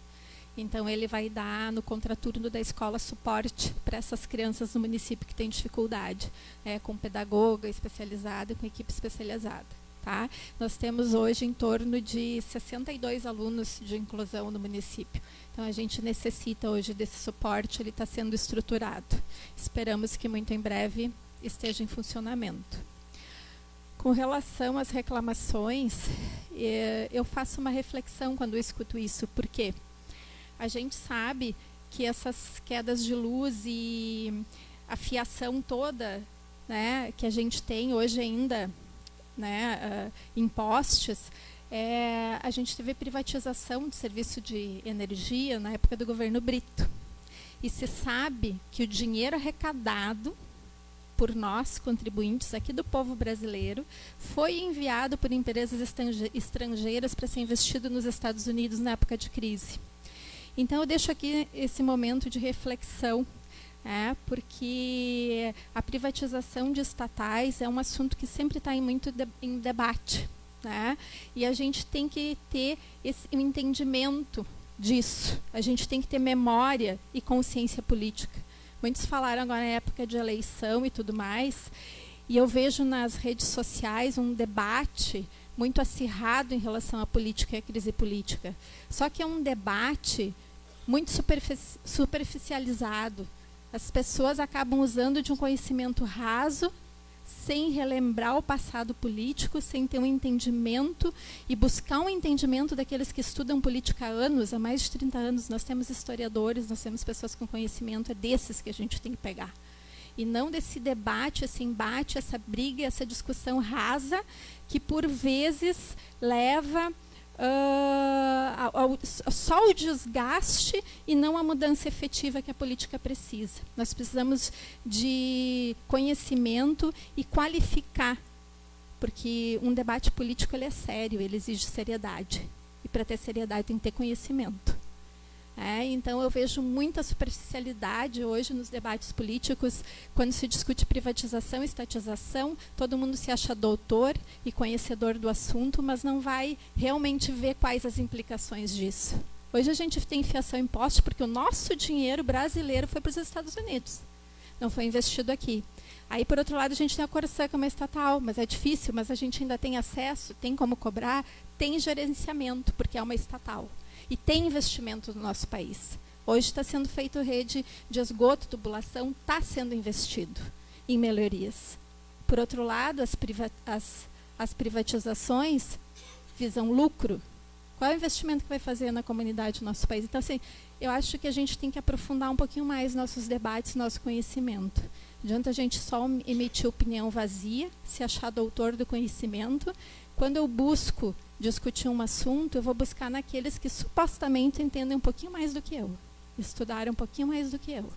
Então, ele vai dar, no contraturno da escola, suporte para essas crianças no município que têm dificuldade, com pedagoga especializada e com equipe especializada. Tá? Nós temos hoje em torno de 62 alunos de inclusão no município. Então, a gente necessita hoje desse suporte, ele está sendo estruturado. Esperamos que muito em breve esteja em funcionamento. Com relação às reclamações, eu faço uma reflexão quando eu escuto isso, porque a gente sabe que essas quedas de luz e a fiação toda, né, que a gente tem hoje ainda, em postes, a gente teve privatização de serviço de energia na época do governo Brito. E se sabe que o dinheiro arrecadado por nós, contribuintes aqui do povo brasileiro, foi enviado por empresas estrangeiras para ser investido nos Estados Unidos na época de crise. Então, eu deixo aqui esse momento de reflexão porque a privatização de estatais é um assunto que sempre está em debate, né? E a gente tem que ter um entendimento disso, a gente tem que ter memória e consciência política. Muitos falaram agora na época de eleição e tudo mais, e eu vejo nas redes sociais um debate muito acirrado em relação à política e à crise política. Só que é um debate muito superficializado. As pessoas acabam usando de um conhecimento raso, sem relembrar o passado político, sem ter um entendimento e buscar um entendimento daqueles que estudam política há anos, há mais de 30 anos. Nós temos historiadores, nós temos pessoas com conhecimento, é desses que a gente tem que pegar. E não desse debate, esse embate, essa briga, essa discussão rasa, que por vezes leva só o desgaste e não a mudança efetiva que a política precisa. Nós precisamos de conhecimento e qualificar, porque um debate político ele é sério, ele exige seriedade. E para ter seriedade tem que ter conhecimento. Então eu vejo muita superficialidade hoje nos debates políticos. Quando se discute privatização e estatização, todo mundo se acha doutor e conhecedor do assunto, mas não vai realmente ver quais as implicações disso. Hoje a gente tem fiação imposta porque o nosso dinheiro brasileiro foi para os Estados Unidos, não foi investido aqui. Aí, por outro lado, a gente tem a Corsã, que é uma estatal, mas é difícil, mas a gente ainda tem acesso, tem como cobrar, tem gerenciamento, porque é uma estatal. E tem investimento no nosso país. Hoje está sendo feito rede de esgoto, tubulação, está sendo investido em melhorias. Por outro lado, as privatizações visam lucro. Qual é o investimento que vai fazer na comunidade do nosso país? Então, assim, eu acho que a gente tem que aprofundar um pouquinho mais nossos debates, nosso conhecimento. Não adianta a gente só emitir opinião vazia, se achar doutor do conhecimento. Quando eu busco discutir um assunto, eu vou buscar naqueles que supostamente entendem um pouquinho mais do que eu, estudaram um pouquinho mais do que eu.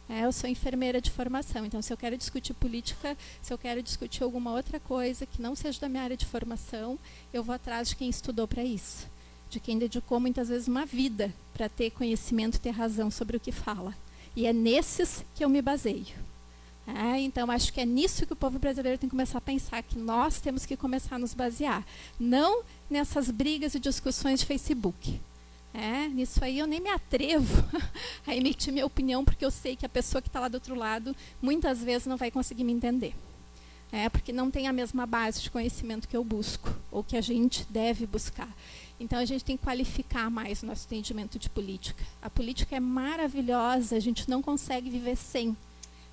Eu sou enfermeira de formação, então se eu quero discutir política, se eu quero discutir alguma outra coisa que não seja da minha área de formação, eu vou atrás de quem estudou para isso, de quem dedicou muitas vezes uma vida para ter conhecimento e ter razão sobre o que fala. E é nesses que eu me baseio. Então, acho que é nisso que o povo brasileiro tem que começar a pensar, que nós temos que começar a nos basear. Não nessas brigas e discussões de Facebook. Nisso aí eu nem me atrevo a emitir minha opinião, porque eu sei que a pessoa que está lá do outro lado, muitas vezes não vai conseguir me entender. Porque não tem a mesma base de conhecimento que eu busco, ou que a gente deve buscar. Então, a gente tem que qualificar mais o nosso entendimento de política. A política é maravilhosa, a gente não consegue viver sem.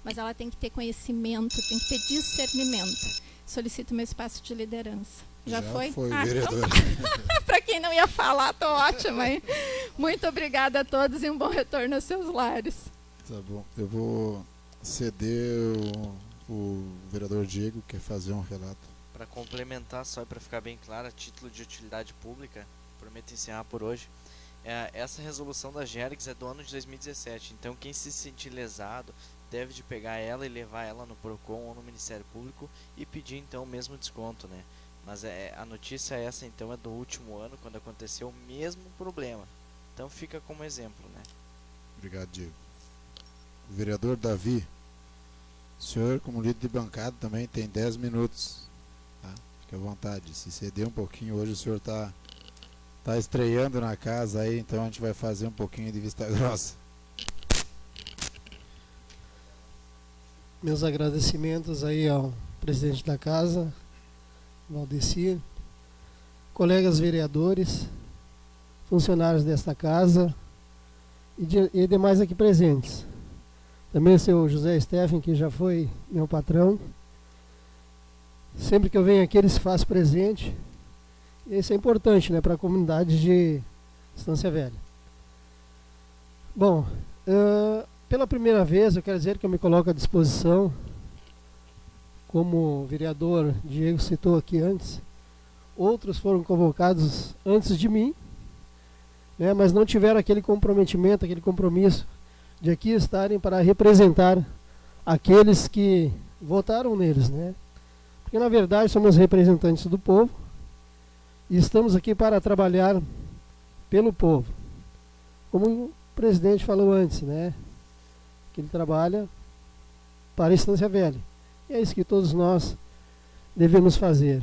Mas ela tem que ter conhecimento, tem que ter discernimento. Solicito meu espaço de liderança. Já foi? Foi, vereadora. Para quem não ia falar, estou ótima, hein? Muito obrigada a todos e um bom retorno aos seus lares. Tá bom. Eu vou ceder o vereador Diego, que quer fazer um relato. Para complementar, só para ficar bem claro, a título de utilidade pública, prometo encerrar por hoje. Essa resolução da GERGS é do ano de 2017, então quem se sentir lesado deve de pegar ela e levar ela no PROCON ou no Ministério Público e pedir então o mesmo desconto, né? Mas a notícia essa então é do último ano, quando aconteceu o mesmo problema. Então fica como exemplo, né? Obrigado, Diego. O vereador Davi, o senhor como líder de bancada também tem 10 minutos, tá? Fique à vontade, se ceder um pouquinho, hoje o senhor tá estreando na casa aí, então a gente vai fazer um pouquinho de vista grossa. Meus agradecimentos aí ao presidente da casa, Valdecir, colegas vereadores, funcionários desta casa e demais aqui presentes. Também o seu José Steffen, que já foi meu patrão. Sempre que eu venho aqui ele se faz presente. E isso é importante, né, para a comunidade de Estância Velha. Bom, pela primeira vez, eu quero dizer que eu me coloco à disposição, como o vereador Diego citou aqui antes. Outros foram convocados antes de mim, né, mas não tiveram aquele comprometimento, aquele compromisso de aqui estarem para representar aqueles que votaram neles, né? Porque, na verdade, somos representantes do povo e estamos aqui para trabalhar pelo povo. Como o presidente falou antes, né? que ele trabalha para a Estância Velha. E é isso que todos nós devemos fazer.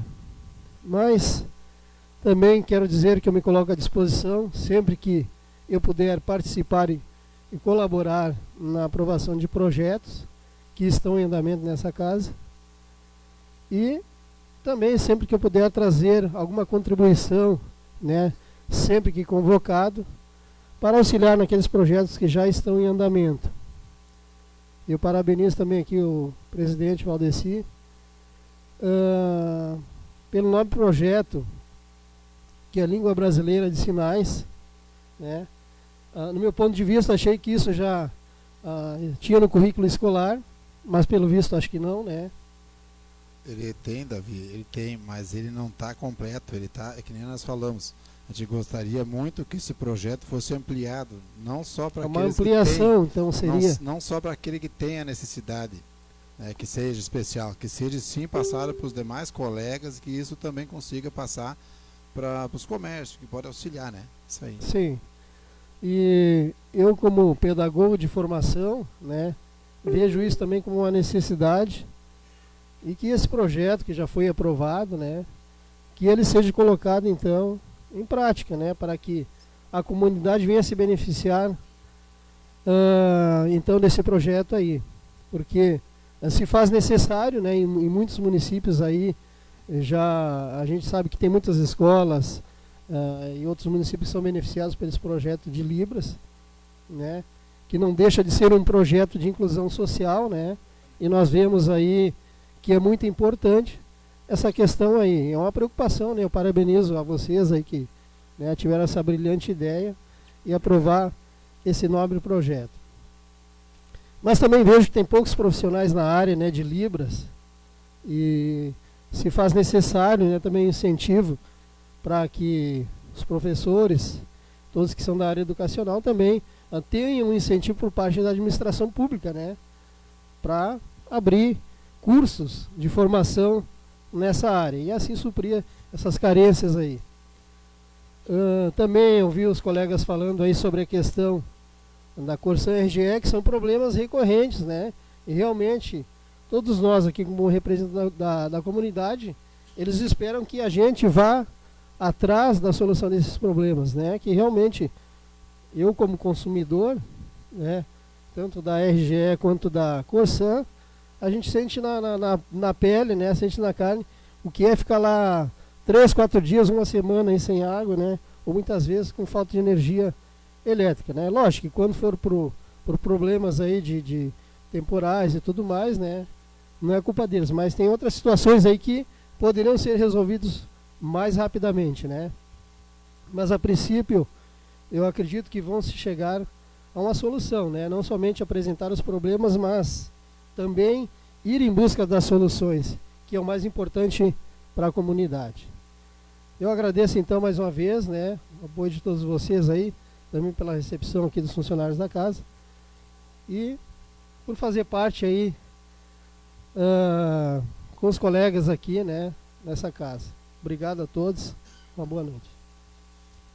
Mas também quero dizer que eu me coloco à disposição, sempre que eu puder participar e colaborar na aprovação de projetos que estão em andamento nessa casa. E também sempre que eu puder trazer alguma contribuição, né, sempre que convocado, para auxiliar naqueles projetos que já estão em andamento. Eu parabenizo também aqui o presidente Valdeci pelo nobre projeto que é a Língua Brasileira de Sinais, né? No meu ponto de vista, achei que isso já tinha no currículo escolar, mas pelo visto acho que não, né? Ele tem, Davi, ele tem, mas ele não está completo, ele tá, é que nem nós falamos. A gente gostaria muito que esse projeto fosse ampliado, não só para uma aqueles ampliação, que têm, então seria não só para aquele que tem a necessidade, né, que seja especial, que seja sim passado para os demais colegas e que isso também consiga passar para os comércios, que pode auxiliar, né? Isso aí. Sim. E eu, como pedagogo de formação, né, vejo isso também como uma necessidade, e que esse projeto que já foi aprovado, né, que ele seja colocado então em prática, né, para que a comunidade venha se beneficiar então desse projeto aí, porque se faz necessário, né, em muitos municípios aí já a gente sabe que tem muitas escolas e outros municípios são beneficiados por esse projeto de Libras, né, que não deixa de ser um projeto de inclusão social, né, e nós vemos aí que é muito importante essa questão aí. É uma preocupação, né? Eu parabenizo a vocês aí que, né, tiveram essa brilhante ideia e aprovar esse nobre projeto. Mas também vejo que tem poucos profissionais na área, né, de Libras, e se faz necessário, né, também incentivo para que os professores, todos que são da área educacional, também tenham um incentivo por parte da administração pública, né, para abrir cursos de formação nessa área e assim suprir essas carências aí. Também ouvi os colegas falando aí sobre a questão da Corsã RGE, que são problemas recorrentes, né? E realmente todos nós aqui como representantes da comunidade, eles esperam que a gente vá atrás da solução desses problemas, né? Que realmente eu como consumidor, né, tanto da RGE quanto da Corsã, a gente sente na pele, né, sente na carne, o que é ficar lá 3, 4 dias, uma semana aí sem água, né, ou muitas vezes com falta de energia elétrica, né. Lógico que quando for por problemas aí de temporais e tudo mais, né, não é culpa deles, mas tem outras situações aí que poderiam ser resolvidos mais rapidamente, né. Mas a princípio, eu acredito que vão se chegar a uma solução, né, não somente apresentar os problemas, mas também ir em busca das soluções, que é o mais importante para a comunidade. Eu agradeço então mais uma vez, né, o apoio de todos vocês aí, também pela recepção aqui dos funcionários da casa, e por fazer parte aí com os colegas aqui, né, nessa casa. Obrigado a todos, uma boa noite.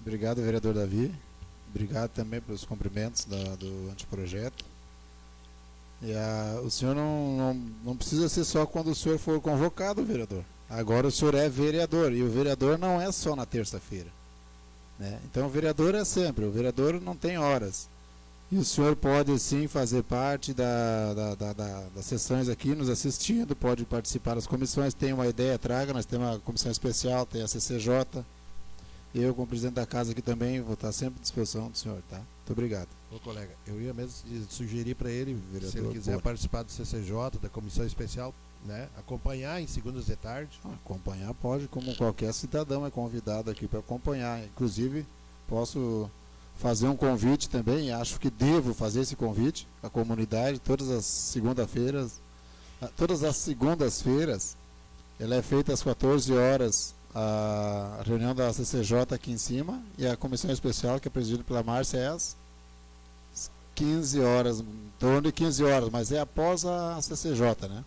Obrigado, vereador Davi. Obrigado também pelos cumprimentos do anteprojeto. E o senhor não precisa ser só quando o senhor for convocado, vereador. Agora o senhor é vereador, e o vereador não é só na terça-feira, né? Então o vereador é sempre, o vereador não tem horas. E o senhor pode sim fazer parte das sessões aqui, nos assistindo, pode participar das comissões, tem uma ideia, traga, nós temos uma comissão especial, tem a CCJ. Eu, como presidente da casa aqui também, vou estar sempre à disposição do senhor, tá? Muito obrigado. Ô colega, eu ia mesmo sugerir para ele, vereador, se ele quiser participar do CCJ, da comissão especial, né, acompanhar em segundas de tarde. Acompanhar pode, como qualquer cidadão é convidado aqui para acompanhar. Inclusive, posso fazer um convite também, acho que devo fazer esse convite à comunidade, todas as segundas-feiras, ela é feita às 14 horas, a reunião da CCJ aqui em cima, e a comissão especial, que é presidida pela Márcia, é às 15 horas, em torno de 15 horas, mas é após a CCJ, né?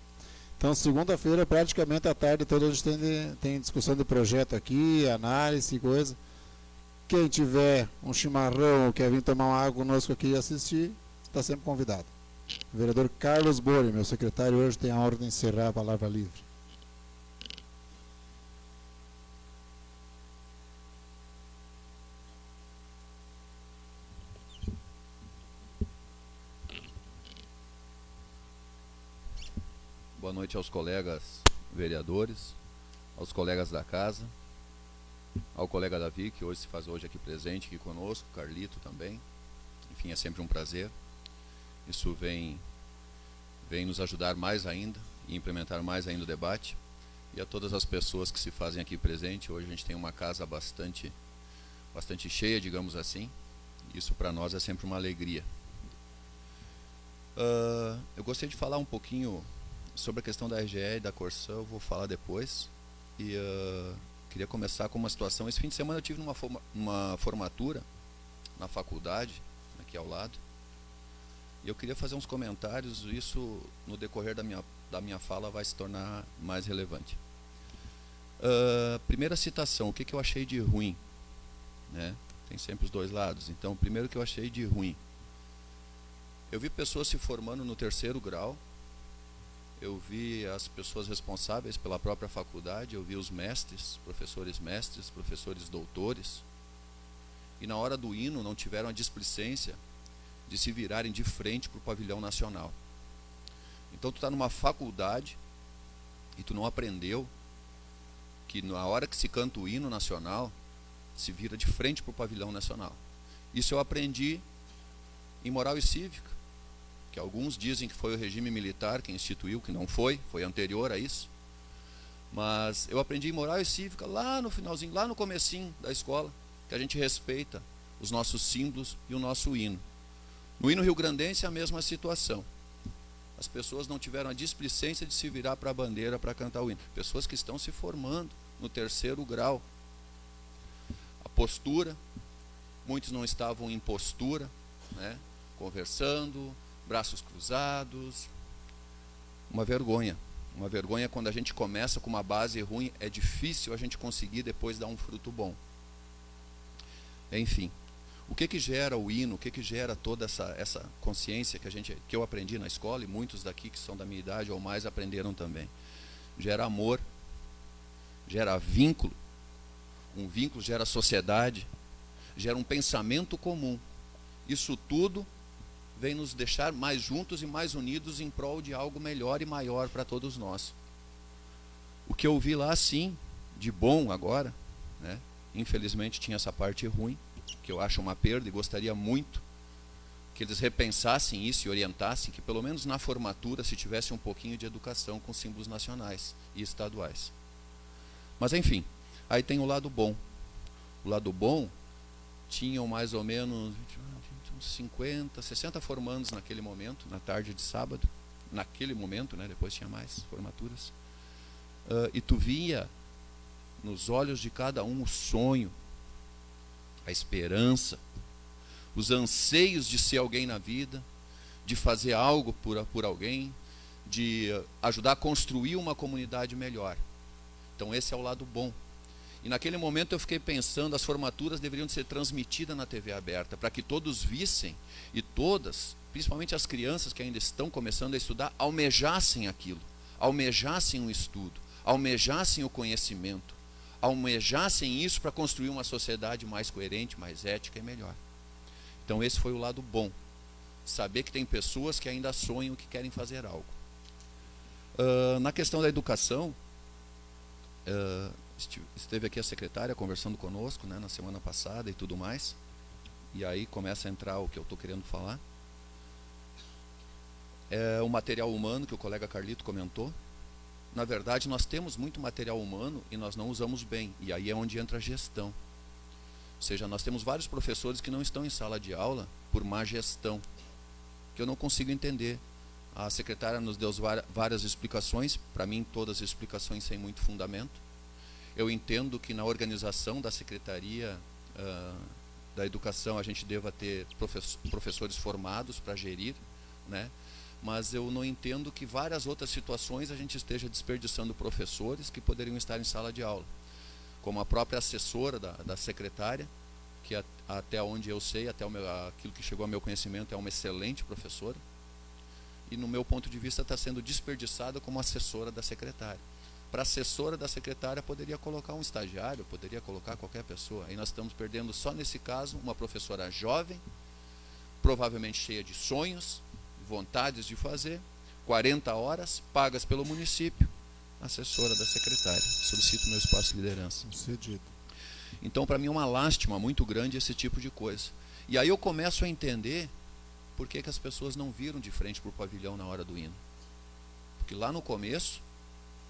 Então, segunda-feira, praticamente à tarde toda, a gente tem discussão de projeto aqui, análise e coisa. Quem tiver um chimarrão ou quer vir tomar uma água conosco aqui e assistir, está sempre convidado. Vereador Carlos Bori, meu secretário, hoje tem a honra de encerrar a palavra livre. Boa noite aos colegas vereadores, aos colegas da casa, ao colega Davi, que hoje se faz hoje aqui presente, aqui conosco, Carlito também. Enfim, é sempre um prazer. Isso vem nos ajudar mais ainda e implementar mais ainda o debate. E a todas as pessoas que se fazem aqui presente, hoje a gente tem uma casa bastante cheia, digamos assim. Isso para nós é sempre uma alegria. Eu gostaria de falar um pouquinho sobre a questão da RGE e da Corsã, eu vou falar depois. E queria começar com uma situação. Esse fim de semana eu tive uma formatura na faculdade, aqui ao lado. E eu queria fazer uns comentários, isso no decorrer da minha fala vai se tornar mais relevante. Primeira citação, o que eu achei de ruim? Né? Tem sempre os dois lados. Então, primeiro que eu achei de ruim. Eu vi pessoas se formando no 3º grau, eu vi as pessoas responsáveis pela própria faculdade, eu vi os mestres, professores doutores, e na hora do hino não tiveram a displicência de se virarem de frente para o pavilhão nacional. Então tu está numa faculdade e tu não aprendeu que na hora que se canta o hino nacional, se vira de frente para o pavilhão nacional. Isso eu aprendi em moral e cívica, que alguns dizem que foi o regime militar que instituiu, que não foi anterior a isso. Mas eu aprendi em moral e cívica lá no finalzinho, lá no comecinho da escola, que a gente respeita os nossos símbolos e o nosso hino. No hino rio-grandense é a mesma situação. As pessoas não tiveram a displicência de se virar para a bandeira para cantar o hino. Pessoas que estão se formando no 3º grau. A postura, muitos não estavam em postura, né, conversando, braços cruzados. Uma vergonha quando a gente começa com uma base ruim, é difícil a gente conseguir depois dar um fruto bom. Enfim, o que gera o hino, o que gera toda essa consciência que eu aprendi na escola, e muitos daqui que são da minha idade ou mais aprenderam também? Gera amor, gera vínculo, um vínculo gera sociedade, gera um pensamento comum. Isso tudo vem nos deixar mais juntos e mais unidos em prol de algo melhor e maior para todos nós. O que eu vi lá, sim, de bom agora, né? Infelizmente tinha essa parte ruim, que eu acho uma perda, e gostaria muito que eles repensassem isso e orientassem, que pelo menos na formatura se tivesse um pouquinho de educação com símbolos nacionais e estaduais. Mas enfim, aí tem o lado bom. O lado bom, tinham mais ou menos 50, 60 formandos naquele momento, na tarde de sábado, naquele momento, né, depois tinha mais formaturas, e tu via nos olhos de cada um o sonho, a esperança, os anseios de ser alguém na vida, de fazer algo por alguém, de ajudar a construir uma comunidade melhor. Então esse é o lado bom. E naquele momento eu fiquei pensando, as formaturas deveriam ser transmitidas na TV aberta, para que todos vissem, e todas, principalmente as crianças que ainda estão começando a estudar, almejassem aquilo, almejassem o estudo, almejassem o conhecimento, almejassem isso para construir uma sociedade mais coerente, mais ética e melhor. Então esse foi o lado bom, saber que tem pessoas que ainda sonham, que querem fazer algo. Na questão da educação, esteve aqui a secretária conversando conosco, né, na semana passada e tudo mais, e aí começa a entrar o que eu estou querendo falar. O material humano que o colega Carlito comentou. Na verdade, nós temos muito material humano e nós não usamos bem, e aí é onde entra a gestão. Ou seja, nós temos vários professores que não estão em sala de aula por má gestão, que eu não consigo entender. A secretária nos deu várias explicações, para mim todas as explicações sem muito fundamento. Eu entendo que na organização da Secretaria da Educação a gente deva ter professores formados para gerir, né? Mas eu não entendo que várias outras situações a gente esteja desperdiçando professores que poderiam estar em sala de aula. Como a própria assessora da secretária, que até onde eu sei, aquilo que chegou ao meu conhecimento, é uma excelente professora. e no meu ponto de vista está sendo desperdiçada como assessora da secretária. Para assessora da secretária poderia colocar um estagiário, poderia colocar qualquer pessoa. Aí nós estamos perdendo só nesse caso uma professora jovem, provavelmente cheia de sonhos, vontades de fazer, 40 horas, pagas pelo município, assessora da secretária. Solicito meu espaço de liderança. Concedido. Então, para mim é uma lástima muito grande esse tipo de coisa. E aí eu começo a entender por que as pessoas não viram de frente para o pavilhão na hora do hino. Porque lá no começo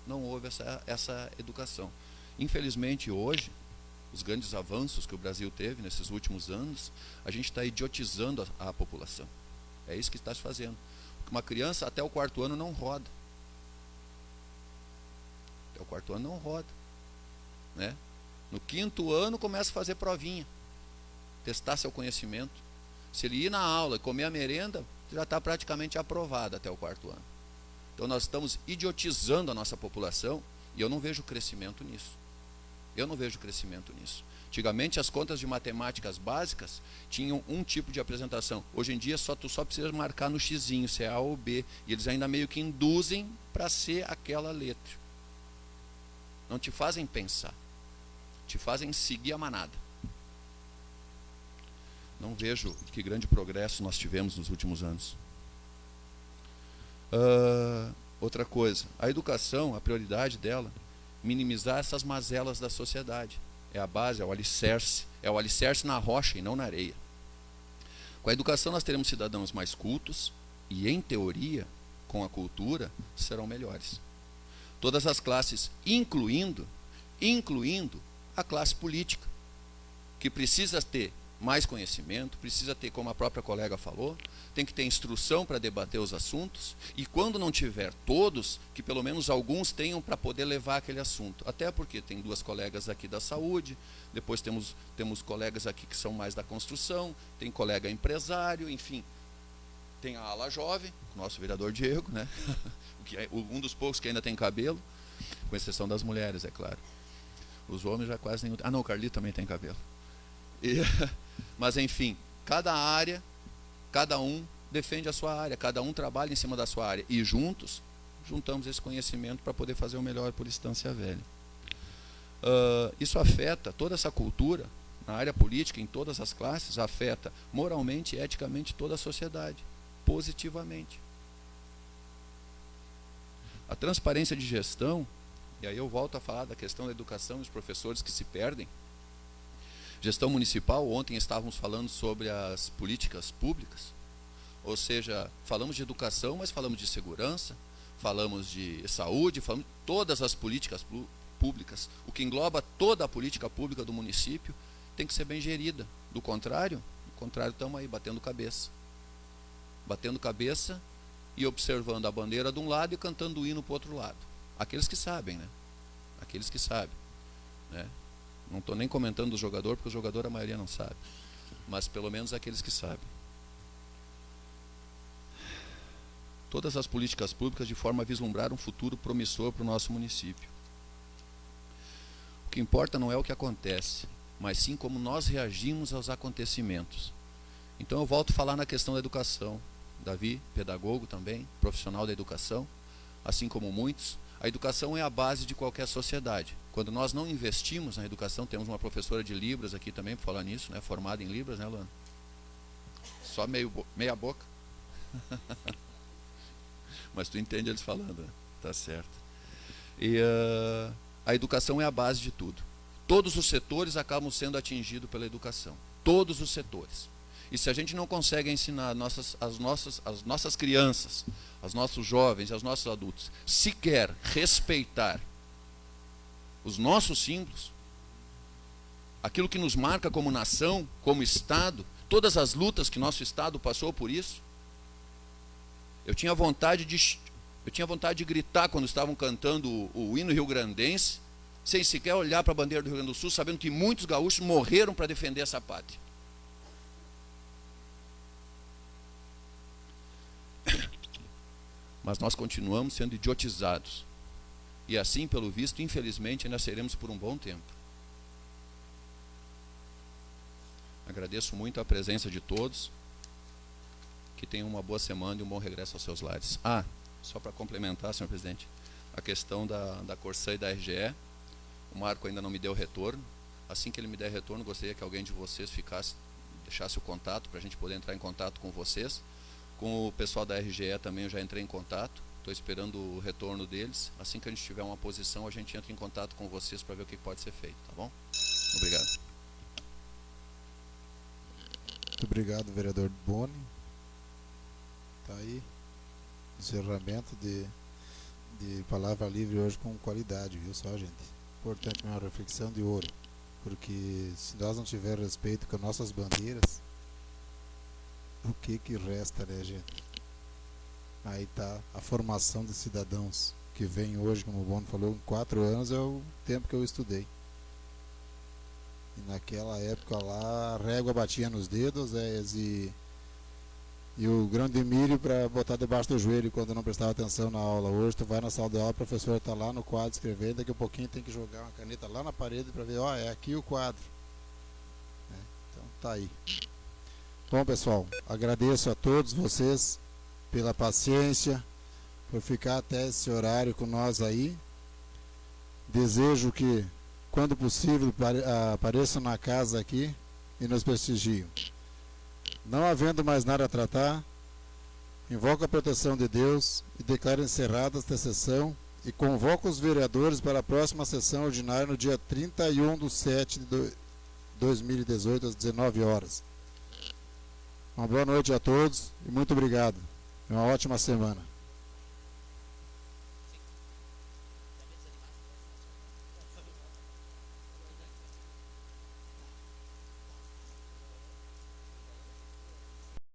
não houve essa educação. Infelizmente hoje, os grandes avanços que o Brasil teve nesses últimos anos, a gente está idiotizando a população. É isso que está se fazendo. Porque uma criança até o 4º ano não roda. Até o 4º ano não roda. Né? No 5º ano começa a fazer provinha. Testar seu conhecimento. Se ele ir na aula e comer a merenda, já está praticamente aprovado até o 4º ano. Então nós estamos idiotizando a nossa população e eu não vejo crescimento nisso. Eu não vejo crescimento nisso. Antigamente as contas de matemáticas básicas tinham um tipo de apresentação. Hoje em dia tu só precisa marcar no xizinho se é A ou B. E eles ainda meio que induzem para ser aquela letra. Não te fazem pensar. Te fazem seguir a manada. Não vejo que grande progresso nós tivemos nos últimos anos. Outra coisa, a educação, a prioridade dela, minimizar essas mazelas da sociedade. É a base, é o alicerce na rocha e não na areia. Com a educação nós teremos cidadãos mais cultos e, em teoria, com a cultura, serão melhores. Todas as classes, incluindo a classe política, que precisa ter mais conhecimento, precisa ter, como a própria colega falou, tem que ter instrução para debater os assuntos, e quando não tiver todos, que pelo menos alguns tenham para poder levar aquele assunto. Até porque tem 2 colegas aqui da saúde, depois temos colegas aqui que são mais da construção, tem colega empresário, enfim. Tem a ala jovem, o nosso vereador Diego, né? Um dos poucos que ainda tem cabelo, com exceção das mulheres, é claro. Os homens já quase nenhum. Ah, não, o Carlito também tem cabelo. Mas enfim, cada área, cada um defende a sua área, cada um trabalha em cima da sua área e juntos juntamos esse conhecimento para poder fazer o melhor por Estância Velha. Isso afeta toda essa cultura na área política, em todas as classes, afeta moralmente e eticamente toda a sociedade, positivamente. A transparência de gestão, e aí eu volto a falar da questão da educação e os professores que se perdem. Gestão municipal, ontem estávamos falando sobre as políticas públicas, ou seja, falamos de educação, mas falamos de segurança, falamos de saúde, falamos de todas as políticas públicas. O que engloba toda a política pública do município tem que ser bem gerida. Do contrário, estamos aí batendo cabeça. Batendo cabeça e observando a bandeira de um lado e cantando o hino para o outro lado. Aqueles que sabem, né? Aqueles que sabem, né? Não estou nem comentando o jogador, porque o jogador a maioria não sabe. Mas pelo menos aqueles que sabem. Todas as políticas públicas de forma a vislumbrar um futuro promissor para o nosso município. O que importa não é o que acontece, mas sim como nós reagimos aos acontecimentos. Então eu volto a falar na questão da educação. Davi, pedagogo também, profissional da educação, assim como muitos. A educação é a base de qualquer sociedade. Quando nós não investimos na educação, temos uma professora de Libras aqui também, para falar nisso, né? Formada em Libras, né, Luana? Só meia boca. Mas tu entende eles falando, né? Tá certo. E a educação é a base de tudo. Todos os setores acabam sendo atingidos pela educação. Todos os setores. E se a gente não consegue ensinar as nossas crianças, aos nossos jovens, aos nossos adultos, sequer respeitar os nossos símbolos, aquilo que nos marca como nação, como Estado, todas as lutas que nosso Estado passou por isso, eu tinha vontade de gritar quando estavam cantando o hino rio-grandense, sem sequer olhar para a bandeira do Rio Grande do Sul, sabendo que muitos gaúchos morreram para defender essa pátria. Mas nós continuamos sendo idiotizados. E assim, pelo visto, infelizmente, ainda seremos por um bom tempo. Agradeço muito a presença de todos. Que tenham uma boa semana e um bom regresso aos seus lares. Só para complementar, senhor presidente, a questão da Corsã e da RGE, o Marco ainda não me deu retorno. Assim que ele me der retorno, gostaria que alguém de vocês deixasse o contato para a gente poder entrar em contato com vocês. Com o pessoal da RGE também eu já entrei em contato, estou esperando o retorno deles. Assim que a gente tiver uma posição, a gente entra em contato com vocês para ver o que pode ser feito, tá bom? Obrigado. Muito obrigado, vereador Boni. Está aí, encerramento de palavra livre hoje com qualidade, viu só, gente? Importante, uma reflexão de ouro, porque se nós não tivermos respeito com nossas bandeiras, o que resta, né, gente? Aí tá a formação de cidadãos que vem hoje, como o Bono falou, em 4 anos é o tempo que eu estudei. E naquela época lá, a régua batia nos dedos, e o grão de milho para botar debaixo do joelho quando não prestava atenção na aula. Hoje tu vai na sala de aula, o professor está lá no quadro escrevendo, daqui a pouquinho tem que jogar uma caneta lá na parede para ver, é aqui o quadro. Então tá aí. Bom, pessoal, agradeço a todos vocês pela paciência, por ficar até esse horário com nós aí. Desejo que, quando possível, apareçam na casa aqui e nos prestigiem. Não havendo mais nada a tratar, invoco a proteção de Deus e declaro encerrada esta sessão e convoco os vereadores para a próxima sessão ordinária no dia 31/7/2018, às 19 horas. Uma boa noite a todos e muito obrigado. Uma ótima semana.